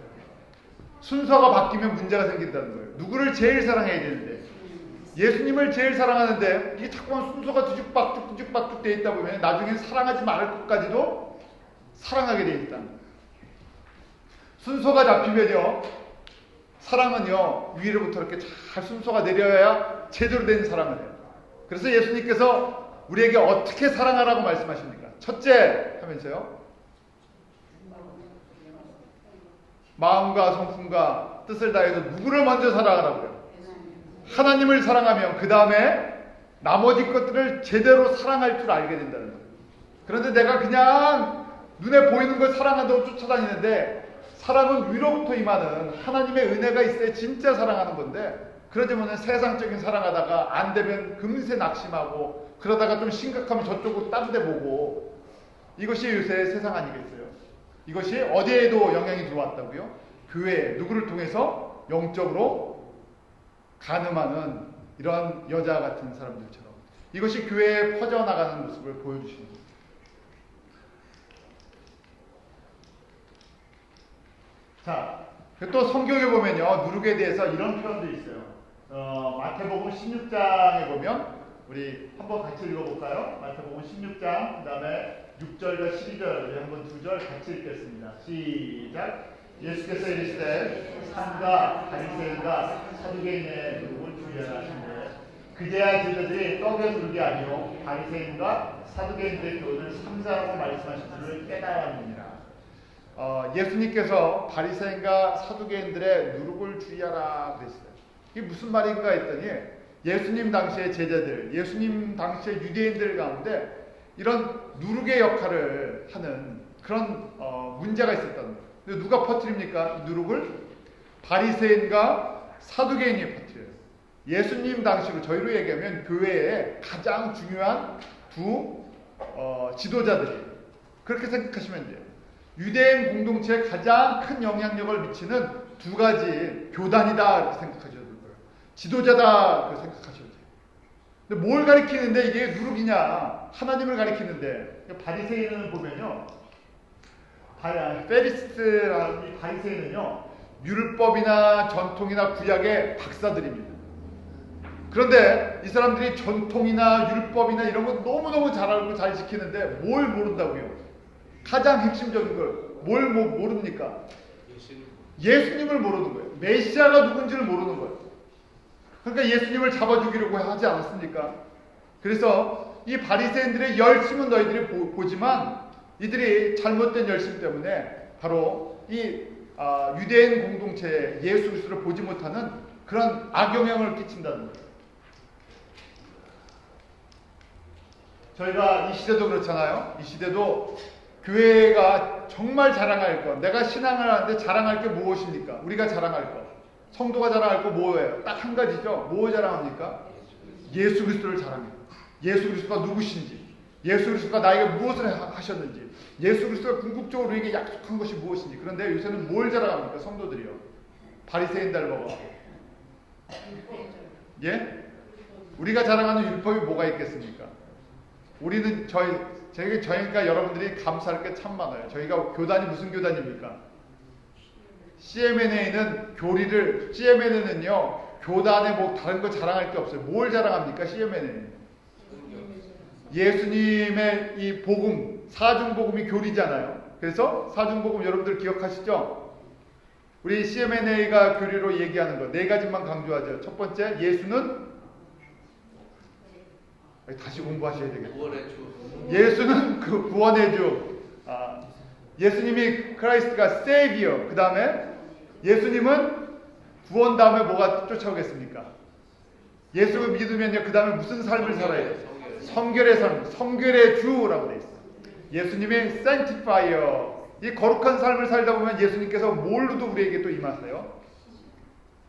순서가 바뀌면 문제가 생긴다는 거예요. 누구를 제일 사랑해야 되는데 예수님을 제일 사랑하는데 이게 자꾸만 순서가 뒤죽박죽 돼 있다 보면 나중엔 사랑하지 말을 것까지도 사랑하게 돼 있다는 거예요. 순서가 잡히면요 사랑은요 위로부터 이렇게 잘 순서가 내려야 제대로 된 사랑을 해요. 그래서 예수님께서 우리에게 어떻게 사랑하라고 말씀하십니까? 첫째 하면서요 마음과 성품과 뜻을 다해서 누구를 먼저 사랑하라고요? 하나님을 사랑하면 그 다음에 나머지 것들을 제대로 사랑할 줄 알게 된다는 거예요. 그런데 내가 그냥 눈에 보이는 걸 사랑한다고 쫓아다니는데 사랑은 위로부터 임하는 하나님의 은혜가 있어야 진짜 사랑하는 건데 그러지 못해 세상적인 사랑하다가 안 되면 금세 낙심하고 그러다가 좀 심각하면 저쪽으로 딴 데 보고 이것이 요새 세상 아니겠어요? 이것이 어디에도 영향이 들어왔다고요? 교회에 누구를 통해서 영적으로 가늠하는 이런 여자 같은 사람들처럼 이것이 교회에 퍼져나가는 모습을 보여주시는 거예요. 자, 또 성경에 보면요 누룩에 대해서 이런 표현도 있어요. 마태복음 16장에 보면 우리 한번 같이 읽어볼까요? 마태복음 16장 그 다음에 6절과 12절 우리 한번 두 절 같이 읽겠습니다. 시작. 예수께서 이르시되 삼가 바리새인과 사두개인의 누룩을 주의하라 하시되 그제야 제자들이 떡에 누룩이 아니요 바리새인과 사두개인들의 교훈을 삼자라고 말씀하신 줄을 깨달았느니라. 예수님께서 바리새인과 사두개인들의 누룩을 주의하라 그랬어요. 이게 무슨 말인가 했더니 예수님 당시의 제자들, 예수님 당시의 유대인들 가운데 이런 누룩의 역할을 하는 그런 문제가 있었다는 거예요. 근데 누가 퍼뜨립니까? 누룩을 바리새인과 사두개인이 퍼뜨려요. 예수님 당시로 저희로 얘기하면 교회의 가장 중요한 두 지도자들이 그렇게 생각하시면 돼요. 유대인 공동체에 가장 큰 영향력을 미치는 두 가지 교단이다 이렇게 생각하셔도 돼요. 지도자다 그렇게 생각하셔도 돼요. 근데 뭘 가리키는데 이게 누룩이냐? 하나님을 가리키는데. 바리새인은 보면요, 페리시스라는 이 바리새인은요, 율법이나 전통이나 구약의 박사들입니다. 그런데 이 사람들이 전통이나 율법이나 이런 거 너무너무 잘 알고 잘 지키는데 뭘 모른다고요? 가장 핵심적인 걸 뭘 모릅니까? 예수님을 모르는 거예요. 메시아가 누군지를 모르는 거예요. 그러니까 예수님을 잡아주기려고 하지 않았습니까? 그래서 이 바리새인들의 열심은 너희들이 보지만 이들이 잘못된 열심 때문에 바로 이 유대인 공동체에 예수 그리스도를 보지 못하는 그런 악영향을 끼친다는 거예요. 저희가 이 시대도 그렇잖아요. 이 시대도 교회가 정말 자랑할 것, 내가 신앙을 하는데 자랑할 게 무엇입니까? 우리가 자랑할 것, 성도가 자랑할 거 뭐예요? 딱 한 가지죠. 뭐 자랑합니까? 예수 그리스도를 자랑해요. 예수 그리스도가 누구신지, 예수 그리스도가 나에게 무엇을 하셨는지, 예수 그리스도가 궁극적으로 우리에게 약속한 것이 무엇인지. 그런데 요새는 뭘 자랑합니까? 성도들이요. 바리새인 닮아가. 예? 우리가 자랑하는 율법이 뭐가 있겠습니까? 우리는 저희가 여러분들이 감사할 게 참 많아요. 저희가 교단이 무슨 교단입니까? CMNA는 CMNA는요, 교단에 뭐 다른 거 자랑할 게 없어요. 뭘 자랑합니까? CMNA는 예수님의 이 복음, 사중복음이 교리잖아요. 그래서 사중복음 여러분들 기억하시죠? 우리 CMNA가 교리로 얘기하는 거 네 가지만 강조하죠. 첫 번째, 예수는 다시 공부하셔야 되겠다. 예수는 그 구원의 주. 예수님이 크라이스트가 세이비어. 그 다음에 예수님은 구원 다음에 뭐가 쫓아오겠습니까? 예수를 믿으면요, 그 다음에 무슨 삶을 살아야 돼요? 성결의 삶, 성결의 주라고 되어 있어요. 예수님이 sanctifier. 이 거룩한 삶을 살다 보면 예수님께서 뭘로도 우리에게 또 임하세요?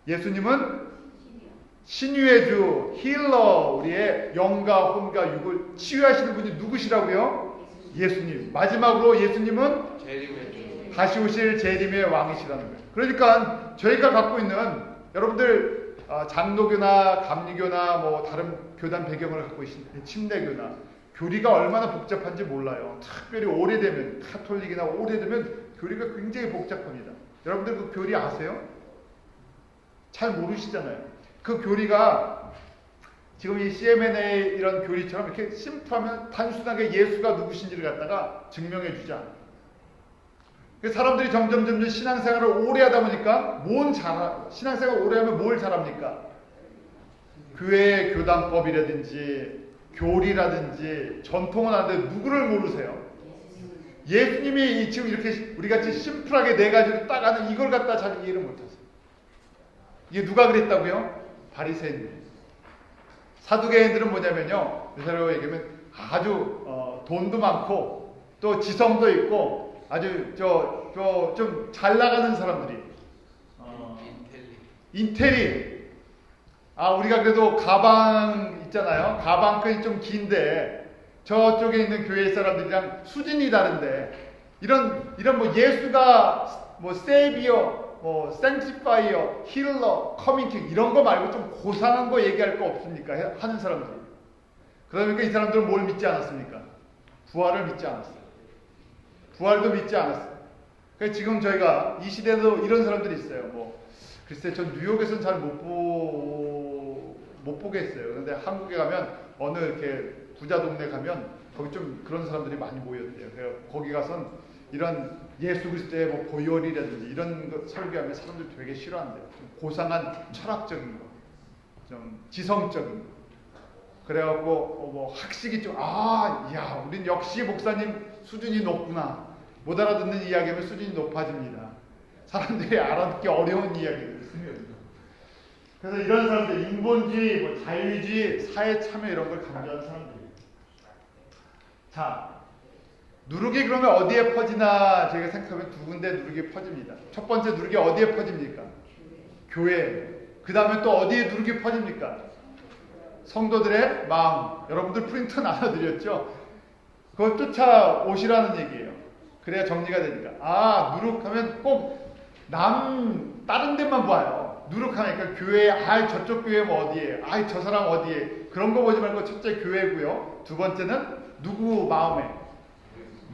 예수님은 신유의 주, 힐러, 우리의 영과 혼과 육을 치유하시는 분이 누구시라고요? 예수님. 마지막으로 예수님은 다시 오실 재림의 왕이시라는 거예요. 그러니까 저희가 갖고 있는 여러분들 장로교나 감리교나 뭐 다른 교단 배경을 갖고 계신 침례교나 교리가 얼마나 복잡한지 몰라요. 특별히 오래되면 카톨릭이나 오래되면 교리가 굉장히 복잡합니다. 여러분들 그 교리 아세요? 잘 모르시잖아요. 그 교리가 지금 이 CMNA 이런 교리처럼 이렇게 심플하면 단순하게 예수가 누구신지를 갖다가 증명해 주지 않아요. 사람들이 점점 신앙생활을 오래 하다 보니까 신앙생활을 오래 하면 뭘 잘합니까? 교회의 교단법이라든지 교리라든지 전통은 아는데 누구를 모르세요? 예수님이 지금 이렇게 우리같이 심플하게 네 가지로 딱 아는 이걸 갖다 잘 이해를 못하세요. 이게 누가 그랬다고요? 바리새인들. 사두개인들은 뭐냐면요, 요새로 얘기하면 아주 돈도 많고 또 지성도 있고 아주 좀 잘 나가는 사람들이 인텔리. 우리가 그래도 가방 있잖아요. 가방끈이 좀 긴데 저쪽에 있는 교회 사람들이랑 수준이 다른데 이런 뭐 예수가 뭐 세이비어, 뭐 생티파이어, 힐러, 커밍킹 이런 거 말고 좀 고상한 거 얘기할 거 없습니까? 하는 사람들이. 그러니까 이 사람들은 뭘 믿지 않았습니까? 부활을 믿지 않았어요. 부활도 믿지 않았어요. 그러니까 지금 저희가 이 시대에도 이런 사람들이 있어요. 뭐 글쎄 전 뉴욕에서는 잘 못 보겠어요. 그런데 한국에 가면 어느 이렇게 부자 동네 가면 거기 좀 그런 사람들이 많이 모였대요. 그래서 거기 가선 이런 예수 그리스도의 뭐 보혈이라든지 이런 거 설교하면 사람들이 되게 싫어한대요. 좀 고상한 철학적인 거, 좀 지성적인 거. 그래갖고 뭐 학식이 좀 우린 역시 목사님 수준이 높구나. 못 알아듣는 이야기하면 수준이 높아집니다. 사람들이 알아듣기 어려운 이야기를 쓰면. 그래서 이런 사람들, 인본주의, 뭐 자유주의, 사회 참여 이런 걸 강조하는 사람들이에요. 자, 누룩이 그러면 어디에 퍼지나 저희가 생각하면 두 군데 누룩이 퍼집니다. 첫 번째 누룩이 어디에 퍼집니까? 교회. 그 다음에 또 어디에 누룩이 퍼집니까? 성도들의 마음. 여러분들 프린트 나눠드렸죠? 그걸 쫓아오시라는 얘기예요. 그래야 정리가 되니까. 누룩하면 꼭 다른 데만 봐요. 누룩하니까 교회에 저쪽 교회 뭐 어디에 저 사람 어디에 그런 거 보지 말고 첫째 교회고요. 두 번째는 누구 마음에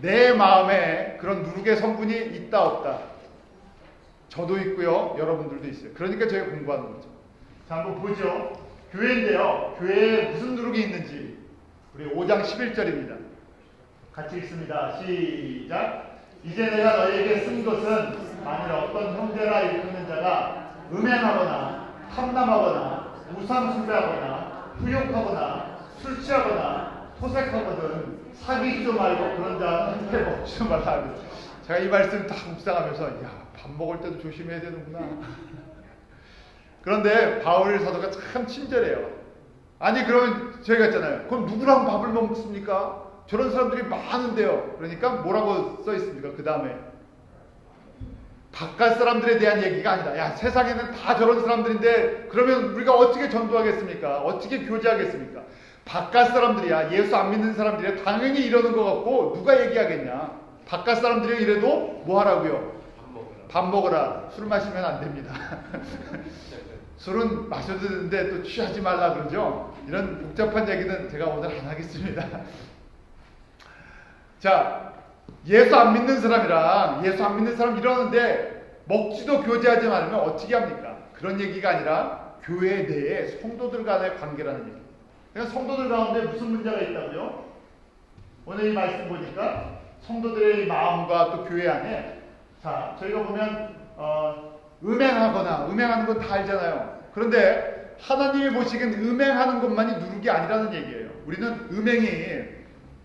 내 마음에 그런 누룩의 성분이 있다 없다. 저도 있고요. 여러분들도 있어요. 그러니까 저희가 공부하는 거죠. 자, 한번 보죠. 교회인데요. 교회에 무슨 누룩이 있는지 우리 5장 11절입니다. 같이 읽습니다. 시작. 이제 내가 너희에게 쓴 것은 만일 어떤 형제라 일컫는 자가 음행하거나 탐남하거나 우상숭배하거나 후욕하거나 술 취하거나 토색하거든 사귀지도 말고 그런 자한테 먹지도 말라. 제가 이 말씀 다 묵상하면서 밥 먹을 때도 조심해야 되는구나. 그런데 바울 사도가 참 친절해요. 아니 그러면 저희가 있잖아요. 그럼 누구랑 밥을 먹습니까? 저런 사람들이 많은데요. 그러니까 뭐라고 써 있습니까? 그 다음에 바깥 사람들에 대한 얘기가 아니다. 세상에는 다 저런 사람들인데 그러면 우리가 어떻게 전도하겠습니까? 어떻게 교제하겠습니까? 바깥 사람들이야. 예수 안 믿는 사람들이야. 당연히 이러는 것 같고 누가 얘기하겠냐. 바깥 사람들이 이래도 뭐 하라고요? 밥 먹으라. 술 마시면 안 됩니다. 술은 마셔도 되는데 또 취하지 말라 그러죠. 이런 복잡한 얘기는 제가 오늘 안 하겠습니다. 자, 예수 안 믿는 사람이랑 예수 안 믿는 사람 이러는데 먹지도 교제하지 말면 어떻게 합니까? 그런 얘기가 아니라 교회 내에 성도들 간의 관계라는 얘기. 그러니까 성도들 가운데 무슨 문제가 있다고요? 오늘 이 말씀 보니까 성도들의 마음과 또 교회 안에 자, 저희가 보면 음행하는 건 다 알잖아요. 그런데 하나님이 보시기엔 음행하는 것만이 누룩이 아니라는 얘기예요. 우리는 음행이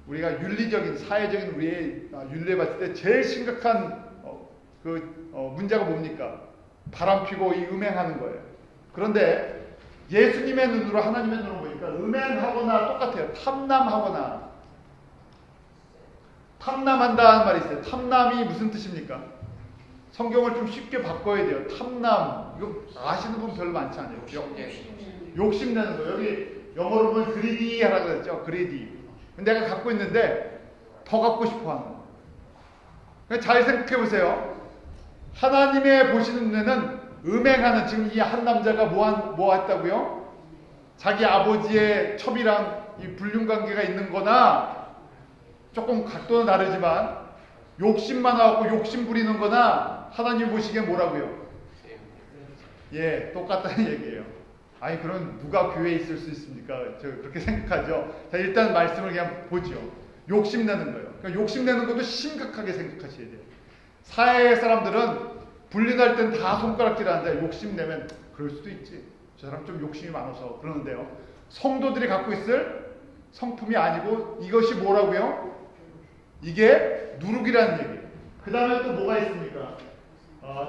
우리가 윤리적인 사회적인 우리의 윤리에 봤을 때 제일 심각한 문제가 뭡니까? 바람피고 이 음행하는 거예요. 그런데 예수님의 눈으로 하나님의 눈으로 보니까 음행하거나 똑같아요. 탐남한다는 말이 있어요. 탐남이 무슨 뜻입니까? 성경을 좀 쉽게 바꿔야 돼요. 탐남 이거 아시는 분 별로 많지 않아요. 욕심내는 거. 여기 영어로 보면 그리디 하라고 했죠. 그리디. 내가 갖고 있는데 더 갖고 싶어 하는 거. 잘 생각해 보세요. 하나님의 보시는 눈에는 음행하는 지금 이 한 남자가 뭐 했다고요? 자기 아버지의 첩이랑 이 불륜관계가 있는 거나 조금 각도는 다르지만 욕심만 하고 욕심 부리는 거나 하나님 보시기엔 뭐라고요? 똑같다는 얘기예요. 아니 그럼 누가 교회에 있을 수 있습니까? 저 그렇게 생각하죠. 자, 일단 말씀을 그냥 보죠. 욕심내는 거예요. 그러니까 욕심내는 것도 심각하게 생각하셔야 돼요. 사회의 사람들은 불륜할 땐 다 손가락질하는데 욕심내면 그럴 수도 있지. 저 사람 좀 욕심이 많아서 그러는데요. 성도들이 갖고 있을 성품이 아니고 이것이 뭐라고요? 이게 누룩이라는 얘기예요. 그 다음에 또 뭐가 있습니까?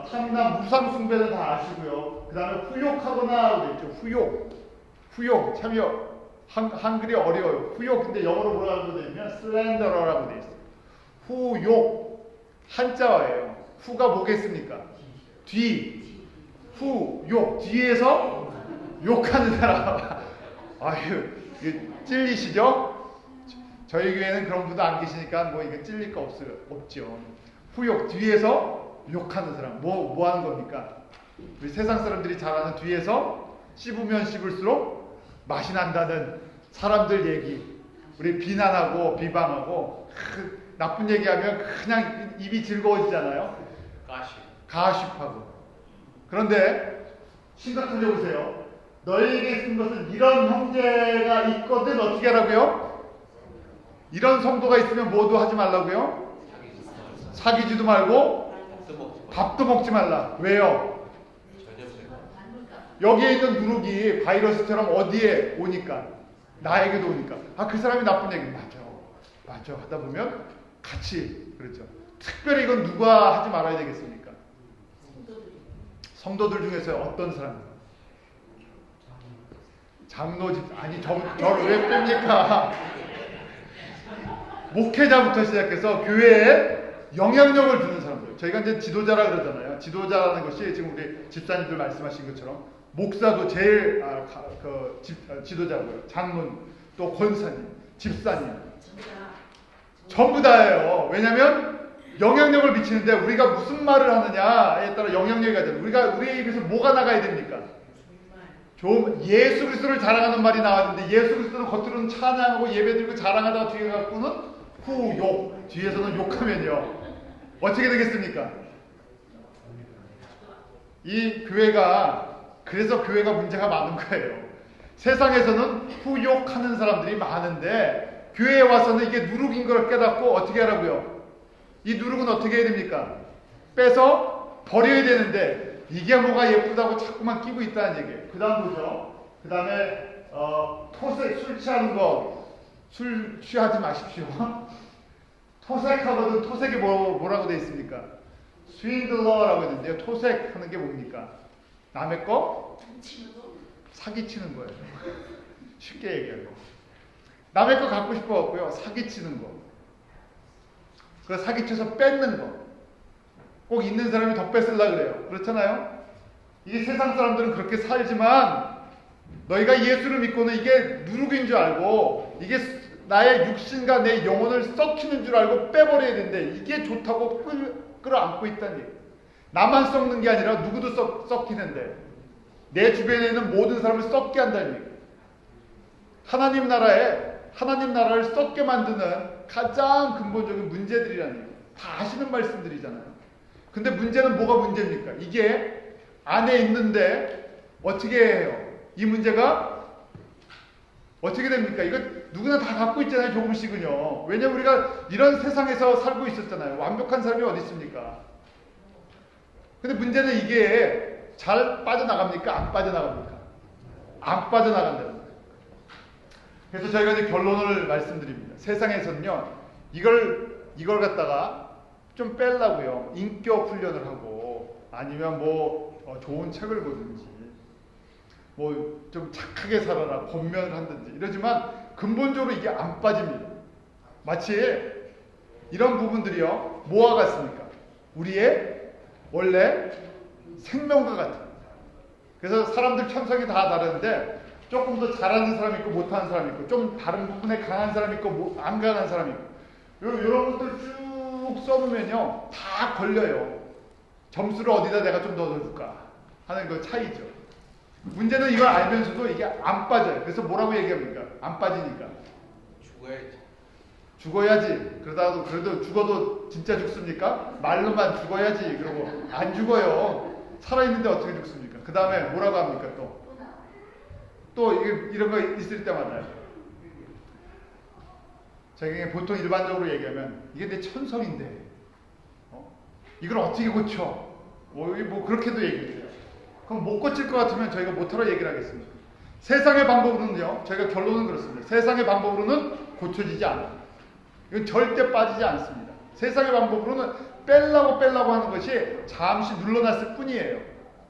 탐남, 무상숭배는 다 아시고요. 그 다음에 후욕하거나 되어 있죠. 후욕. 참여 한글이 어려워요. 후욕. 근데 영어로 뭐라고 되어 있냐면 slander라고 되어 있어요. 후욕. 한자어예요. 후가 뭐겠습니까? 후욕. 뒤에서 욕하는 사람. 아유, 찔리시죠? 저희 교회는 그런 분도 안 계시니까 뭐 이거 찔릴 거 없죠. 후욕. 뒤에서 욕하는 사람. 뭐 하는 겁니까? 우리 세상 사람들이 잘 아는 뒤에서 씹으면 씹을수록 맛이 난다는 사람들 얘기. 우리 비난하고 비방하고 나쁜 얘기하면 그냥 입이 즐거워지잖아요. 가십하고. 그런데 심각하게 보세요. 너희에게 쓴 것은 이런 형제가 있거든 어떻게 하라고요? 이런 성도가 있으면 뭐도 하지 말라고요? 사귀지도 말고 밥도 먹지 말라. 왜요? 여기에 있는 누룩이 바이러스처럼 어디에 오니까 나에게도 오니까 그 사람이 나쁜 얘기 맞아 하다 보면 같이 그렇죠. 특별히 이건 누가 하지 말아야 되겠습니까? 성도들 중에서 어떤 사람? 장로집 아니 저를 왜 뺍니까? 목회자부터 시작해서 교회에 영향력을 주는 사람들. 저희가 이제 지도자라 그러잖아요. 지도자라는 것이 지금 우리 집사님들 말씀하신 것처럼 목사도 제일 지도자고요. 장로님, 또 권사님, 집사님 전부 다예요. 왜냐하면 영향력을 미치는데 우리가 무슨 말을 하느냐에 따라 영향력이 가잖아요. 우리의 입에서 뭐가 나가야 됩니까? 좀 예수 그리스도를 자랑하는 말이 나와야 되는데 예수 그리스도는 겉으로는 찬양하고 예배드리고 자랑하다가 뒤에 갖고는 후욕, 뒤에서는 욕하면요. 어떻게 되겠습니까? 이 교회가 그래서 교회가 문제가 많은 거예요. 세상에서는 후욕하는 사람들이 많은데 교회에 와서는 이게 누룩인 걸 깨닫고 어떻게 하라고요? 이 누룩은 어떻게 해야 됩니까? 빼서 버려야 되는데 이게 뭐가 예쁘다고 자꾸만 끼고 있다는 얘기예요. 그 다음 보죠. 그 다음에 토색, 술 취하는 거, 술 취하지 마십시오. 토색하거든. 토색이 뭐라고 되어 있습니까? 스윈들러라고 했는데요. 토색하는 게 뭡니까? 남의 거 사기치는 거예요. 쉽게 얘기하고 남의 거 갖고 싶어갖고요. 사기치는 거. 그 사기쳐서 뺏는 거. 꼭 있는 사람이 더 뺏으려고 그래요. 그렇잖아요? 이게 세상 사람들은 그렇게 살지만 너희가 예수를 믿고는 이게 누룩인 줄 알고 이게 나의 육신과 내 영혼을 썩히는 줄 알고 빼버려야 되는데 이게 좋다고 끌어안고 있다는 얘기예요. 나만 썩는 게 아니라 누구도 썩히는데 내 주변에 있는 모든 사람을 썩게 한다는 얘기예요. 하나님 나라를 썩게 만드는 가장 근본적인 문제들이라는 얘기예요. 다 아시는 말씀들이잖아요. 근데 문제는 뭐가 문제입니까? 이게 안에 있는데 어떻게 해요? 이 문제가 어떻게 됩니까? 이거 누구나 다 갖고 있잖아요. 조금씩은요. 왜냐면 우리가 이런 세상에서 살고 있었잖아요. 완벽한 사람이 어디 있습니까? 근데 문제는 이게 잘 빠져나갑니까? 안 빠져나갑니까? 안 빠져나간다는 거예요. 그래서 저희가 이제 결론을 말씀드립니다. 세상에서는요. 이걸 갖다가 좀 빼려고요. 인격 훈련을 하고 아니면 좋은 책을 보든지 좀 착하게 살아라 권면을 한든지 이러지만 근본적으로 이게 안 빠집니다. 마치 이런 부분들이요. 뭐와 같습니까? 우리의 원래 생명과 같아요. 그래서 사람들 천성이 다 다른데 조금 더 잘하는 사람이 있고 못하는 사람이 있고 좀 다른 부분에 강한 사람이 있고 안 강한 사람이 있고 이런 것들 쭉 써놓으면요. 다 걸려요. 점수를 어디다 내가 좀 더 넣어줄까 하는 그 차이죠. 문제는 이걸 알면서도 이게 안 빠져요. 그래서 뭐라고 얘기합니까? 안 빠지니까. 죽어야지. 그래도 죽어도 진짜 죽습니까? 말로만 죽어야지. 그러고 안 죽어요. 살아있는데 어떻게 죽습니까? 그 다음에 뭐라고 합니까? 또 이런 거 있을 때마다 자기 보통 일반적으로 얘기하면 이게 내 천성인데 이걸 어떻게 고쳐? 그렇게도 얘기해요. 그럼 못 고칠 것 같으면 저희가 못하러 얘기를 하겠습니다. 세상의 방법으로는요. 저희가 결론은 그렇습니다. 세상의 방법으로는 고쳐지지 않아요. 이건 절대 빠지지 않습니다. 세상의 방법으로는 빼려고 하는 것이 잠시 눌러놨을 뿐이에요.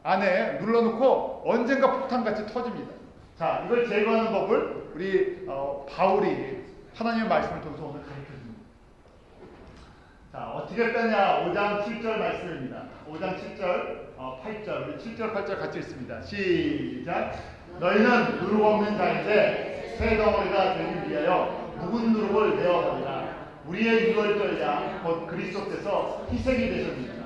안에 눌러놓고 언젠가 폭탄같이 터집니다. 자, 이걸 제거하는 법을 우리 바울이 하나님의 말씀을 통해서 오늘 가르쳐줍니다. 자, 어떻게 빼냐? 5장 7절 말씀입니다. 5장 7절, 8절, 우리 7절, 8절 같이 읽습니다. 시작! 너희는 누룩 없는 자인데 새 덩어리가 되기 위하여 묵은 누룩을 내어버리라. 우리의 유월절 양 곧 그리스도께서 희생이 되셨습니다.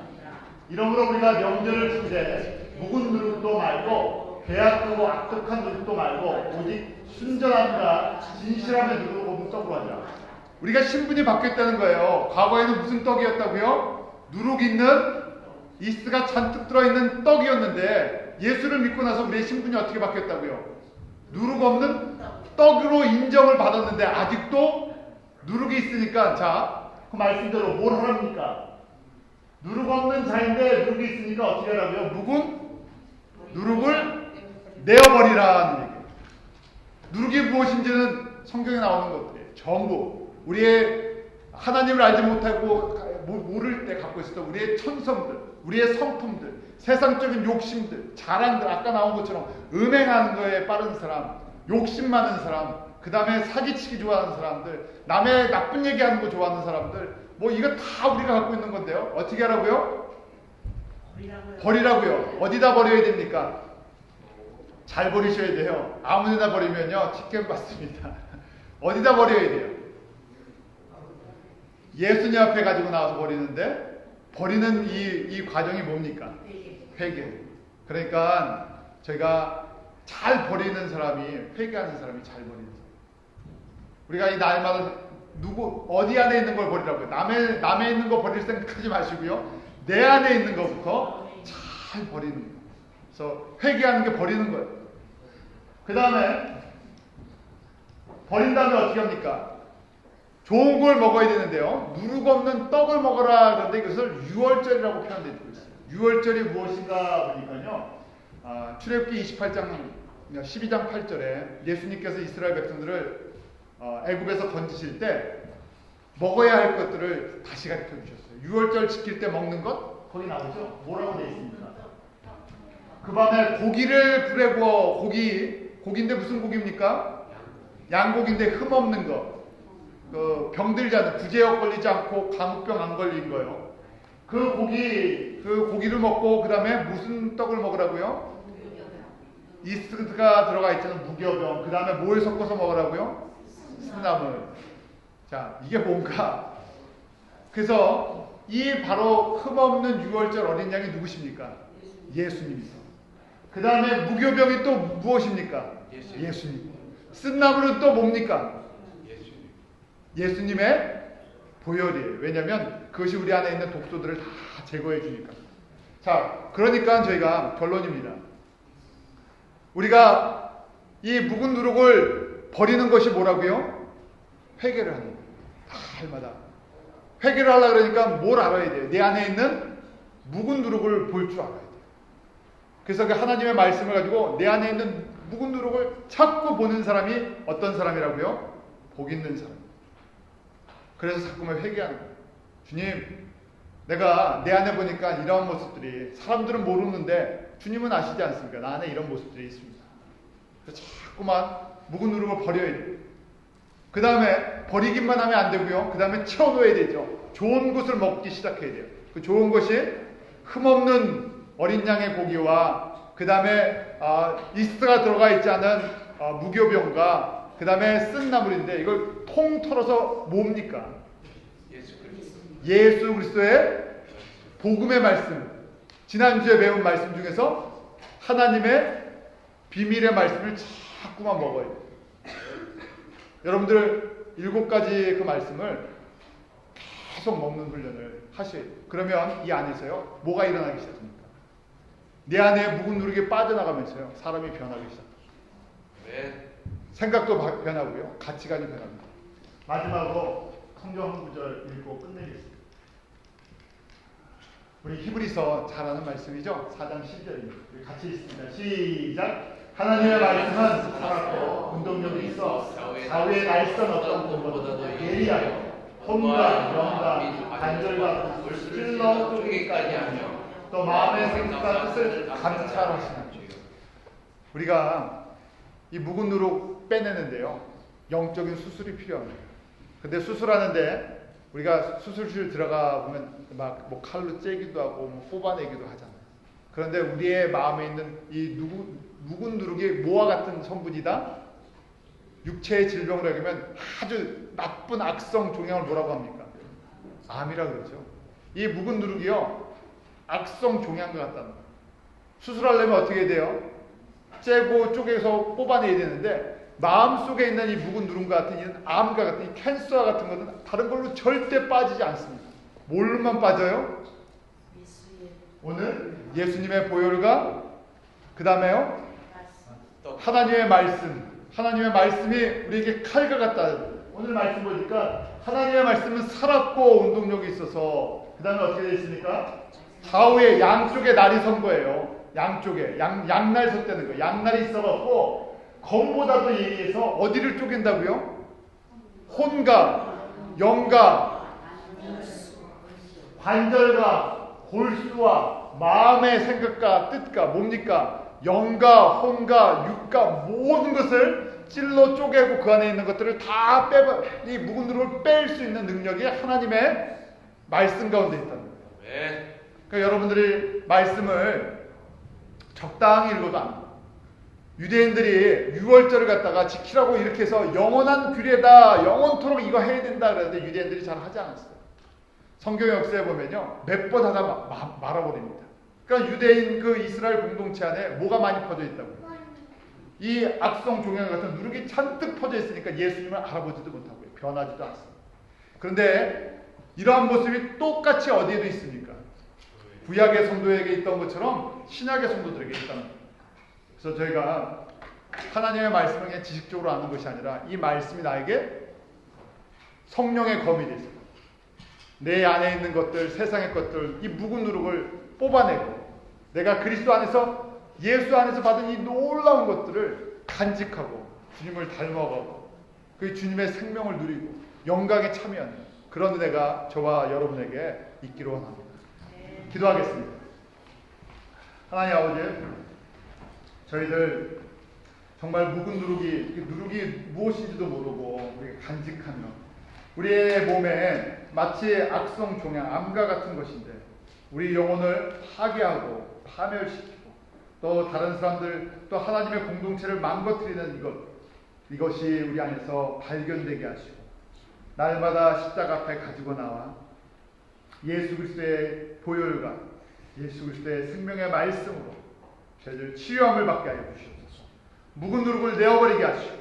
이러므로 우리가 명절을 지키되 묵은 누룩도 말고 괴악하고 악독한 누룩도 말고 오직 순전함과 진실함의 누룩으로 묵은 떡으로 하자. 우리가 신분이 바뀌었다는 거예요. 과거에는 무슨 떡이었다고요? 누룩 있는 이스트가 잔뜩 들어있는 떡이었는데 예수를 믿고 나서 우리의 신분이 어떻게 바뀌었다고요? 누룩 없는 떡으로 인정을 받았는데 아직도 누룩이 있으니까 자, 그 말씀대로 뭘 하랍니까? 누룩 없는 자인데 누룩이 있으니까 어떻게 하라고요? 묵은 누룩을 내어버리라는 얘기예요. 누룩이 무엇인지는 성경에 나오는 것들이에요. 전부 우리의 하나님을 알지 못하고 모를 때 갖고 있었던 우리의 천성들, 우리의 성품들, 세상적인 욕심들, 자랑들, 아까 나온 것처럼 음행하는 거에 빠른 사람, 욕심 많은 사람, 그 다음에 사기치기 좋아하는 사람들, 남의 나쁜 얘기하는 거 좋아하는 사람들, 이거 다 우리가 갖고 있는 건데요. 어떻게 하라고요? 버리라고요. 어디다 버려야 됩니까? 잘 버리셔야 돼요. 아무데나 버리면요, 직격 받습니다. 어디다 버려야 돼요? 예수님 앞에 가지고 나와서 버리는데 버리는 이 과정이 뭡니까? 회개. 그러니까 저희가 잘 버리는 사람이 회개하는 사람이 잘 버리는 사람. 우리가 이 날마다 누구 어디 안에 있는 걸 버리라고요. 남에 있는 거 버릴 생각하지 마시고요. 내 안에 있는 것부터 잘 버리는 거예요. 그래서 회개하는 게 버리는 거예요. 그 다음에 버린 다음에 어떻게 합니까? 좋은 걸 먹어야 되는데요. 누룩 없는 떡을 먹어라. 그런데 이것을 유월절이라고 표현되어 있어요. 유월절이 무엇인가 보니까요. 출애굽기 28장 12장 8절에 예수님께서 이스라엘 백성들을 애굽에서 건지실 때 먹어야 할 것들을 다시 가르쳐 주셨어요. 유월절 지킬 때 먹는 것 거기 나오죠. 뭐라고 되어 있습니까? 그 밤에 고기를 불에 구워 고기인데 무슨 고기입니까? 양고기인데 흠 없는 거. 병들지 않은 구제역 걸리지 않고 감흑병 안 걸린 거요. 그 고기를 먹고 그 다음에 무슨 떡을 먹으라고요? 이스트가 들어가 있잖아요. 무교병. 그 다음에 뭘 섞어서 먹으라고요? 쓴나물. 자, 이게 뭔가? 그래서 이 바로 흠없는 유월절 어린 양이 누구십니까? 예수님이죠. 그 다음에 무교병이 또 무엇입니까? 예수님. 쓴나물은 또 뭡니까? 예수님의 보혈이에요. 왜냐하면 그것이 우리 안에 있는 독소들을 다 제거해 주니까. 자, 그러니까 저희가 결론입니다. 우리가 이 묵은 누룩을 버리는 것이 뭐라고요? 회개를 하는 거예요. 날마다. 회개를 하려고 그러니까 뭘 알아야 돼요? 내 안에 있는 묵은 누룩을 볼 줄 알아야 돼요. 그래서 그 하나님의 말씀을 가지고 내 안에 있는 묵은 누룩을 찾고 보는 사람이 어떤 사람이라고요? 복 있는 사람. 그래서 자꾸만 회개하는 거예요. 주님, 내가 내 안에 보니까 이런 모습들이 사람들은 모르는데 주님은 아시지 않습니까? 나 안에 이런 모습들이 있습니다. 그래서 자꾸만 묵은 누룩을 버려야 돼요. 그 다음에 버리기만 하면 안 되고요. 그 다음에 채워놓아야 되죠. 좋은 것을 먹기 시작해야 돼요. 그 좋은 것이 흠없는 어린 양의 고기와 그 다음에 이스트가 들어가 있지 않은 무교병과 그 다음에 쓴 나물인데 이걸 통 털어서 뭡니까? 예수 그리스도의 복음의 말씀. 지난주에 배운 말씀 중에서 하나님의 비밀의 말씀을 자꾸만 먹어야 돼요. 여러분들 7가지 그 말씀을 계속 먹는 훈련을 하셔야 돼요. 그러면 이 안에서요 뭐가 일어나기 시작합니까? 내 안에 묵은 누룩이 빠져나가면서요 사람이 변하기 시작합니다. 생각도 변하고요 가치관이 변합니다. 마지막으로 성경 한 구절 읽고 끝내겠습니다. 우리 히브리서 잘 아는 말씀이죠. 4장 10절입니다. 같이 읽습니다. 시작. 하나님의 말씀은 살았고 운동력이 있어 좌우의 날선 어떤 것보다도 예리하여 혼과 영과 간절과 뜻을 찔러 쪼개기까지 하며 또 마음의 생각과 뜻을 감찰하시는 우리가 이 묵은 누룩 빼내는데요 영적인 수술이 필요합니다. 근데 수술하는데 우리가 수술실 들어가 보면 막 뭐 칼로 째기도 하고 뭐 뽑아내기도 하잖아요. 그런데 우리의 마음에 있는 이 묵은 누룩이 뭐와 같은 성분이다? 육체의 질병으로 하면 아주 나쁜 악성 종양을 뭐라고 합니까? 암이라고 그러죠. 이 묵은 누룩이요 악성 종양과 같다는 거예요. 수술하려면 어떻게 돼요? 째고 쪼개서 뽑아내야 되는데 마음속에 있는 이 묵은 누룩과 같은 이 암과 같은 이 캔서와 같은 것은 다른 걸로 절대 빠지지 않습니다. 뭘로만 빠져요? 오늘 예수님의 보혈과 그 다음에요 하나님의 말씀. 하나님의 말씀이 우리에게 칼과 같다. 오늘 말씀 보니까 하나님의 말씀은 살았고 운동력이 있어서 그 다음에 어떻게 되어 있습니까? 좌우에 양쪽에 날이 선 거예요. 양쪽에 양날 섰다는 거예요. 양날이 있어갖고 검보다도 예리해서 어디를 쪼갠다고요? 혼과 영과 관절과 골수와 마음의 생각과 뜻과 뭡니까? 영과 혼과 육과 모든 것을 찔러 쪼개고 그 안에 있는 것들을 다 이 묵은 누룩을 뺄 수 있는 능력이 하나님의 말씀 가운데 있다는 거예요. 그러니까 여러분들이 말씀을 적당히 읽어도 안 돼요. 유대인들이 유월절을 갖다가 지키라고 이렇게 해서 영원한 규례다, 영원토록 이거 해야 된다 그러는데 유대인들이 잘 하지 않았어요. 성경 역사에 보면요, 몇 번 하다 말아버립니다. 그러니까 유대인 그 이스라엘 공동체 안에 뭐가 많이 퍼져 있다고요? 이 악성 종양 같은 누룩이 잔뜩 퍼져 있으니까 예수님을 알아보지도 못하고요. 변하지도 않습니다. 그런데 이러한 모습이 똑같이 어디에도 있습니까? 구약의 성도에게 있던 것처럼 신약의 성도들에게 있다는 겁니다. 그래서 저희가 하나님의 말씀을 그냥 지식적으로 아는 것이 아니라 이 말씀이 나에게 성령의 검이 되어 있습니다. 내 안에 있는 것들, 세상의 것들, 이 묵은 누룩을 뽑아내고 내가 그리스도 안에서, 예수 안에서 받은 이 놀라운 것들을 간직하고 주님을 닮아가고 그 주님의 생명을 누리고 영광에 참여하는 그런 은혜가 저와 여러분에게 있기를 원합니다. 기도하겠습니다. 하나님 아버지, 저희들 정말 묵은 누룩이 무엇인지도 모르고 우리가 간직하며 우리의 몸에 마치 악성 종양, 암과 같은 것인데 우리 영혼을 파괴하고 파멸시키고 또 다른 사람들, 또 하나님의 공동체를 망가뜨리는 이것이 우리 안에서 발견되게 하시고 날마다 십자가 앞에 가지고 나와 예수 그리스도의 보혈과 예수 그리스도의 생명의 말씀으로 저희들 치유함을 받게 하여 주시옵소서. 묵은 누룩을 내어버리게 하시고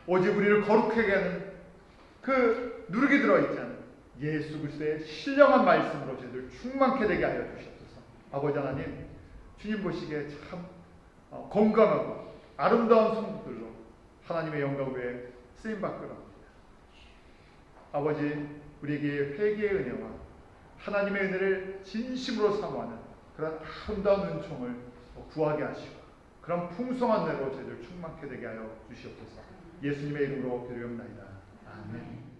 오직 우리를 거룩하게 하는 그 누룩이 들어있지 않은 예수 그리스도의 신령한 말씀으로 저희들 충만케 되게 하여 주시옵소서. 아버지 하나님, 주님 보시기에 참 건강하고 아름다운 성도들로 하나님의 영광 외에 쓰임받기를 합니다. 아버지, 우리에게 회개의 은혜와 하나님의 은혜를 진심으로 사모하는 그런 아름다운 은총을 구하게 하시고 그런 풍성한 은혜로 저희들 충만케 되게 하여 주시옵소서. 예수님의 이름으로 기도합나이다. 아멘.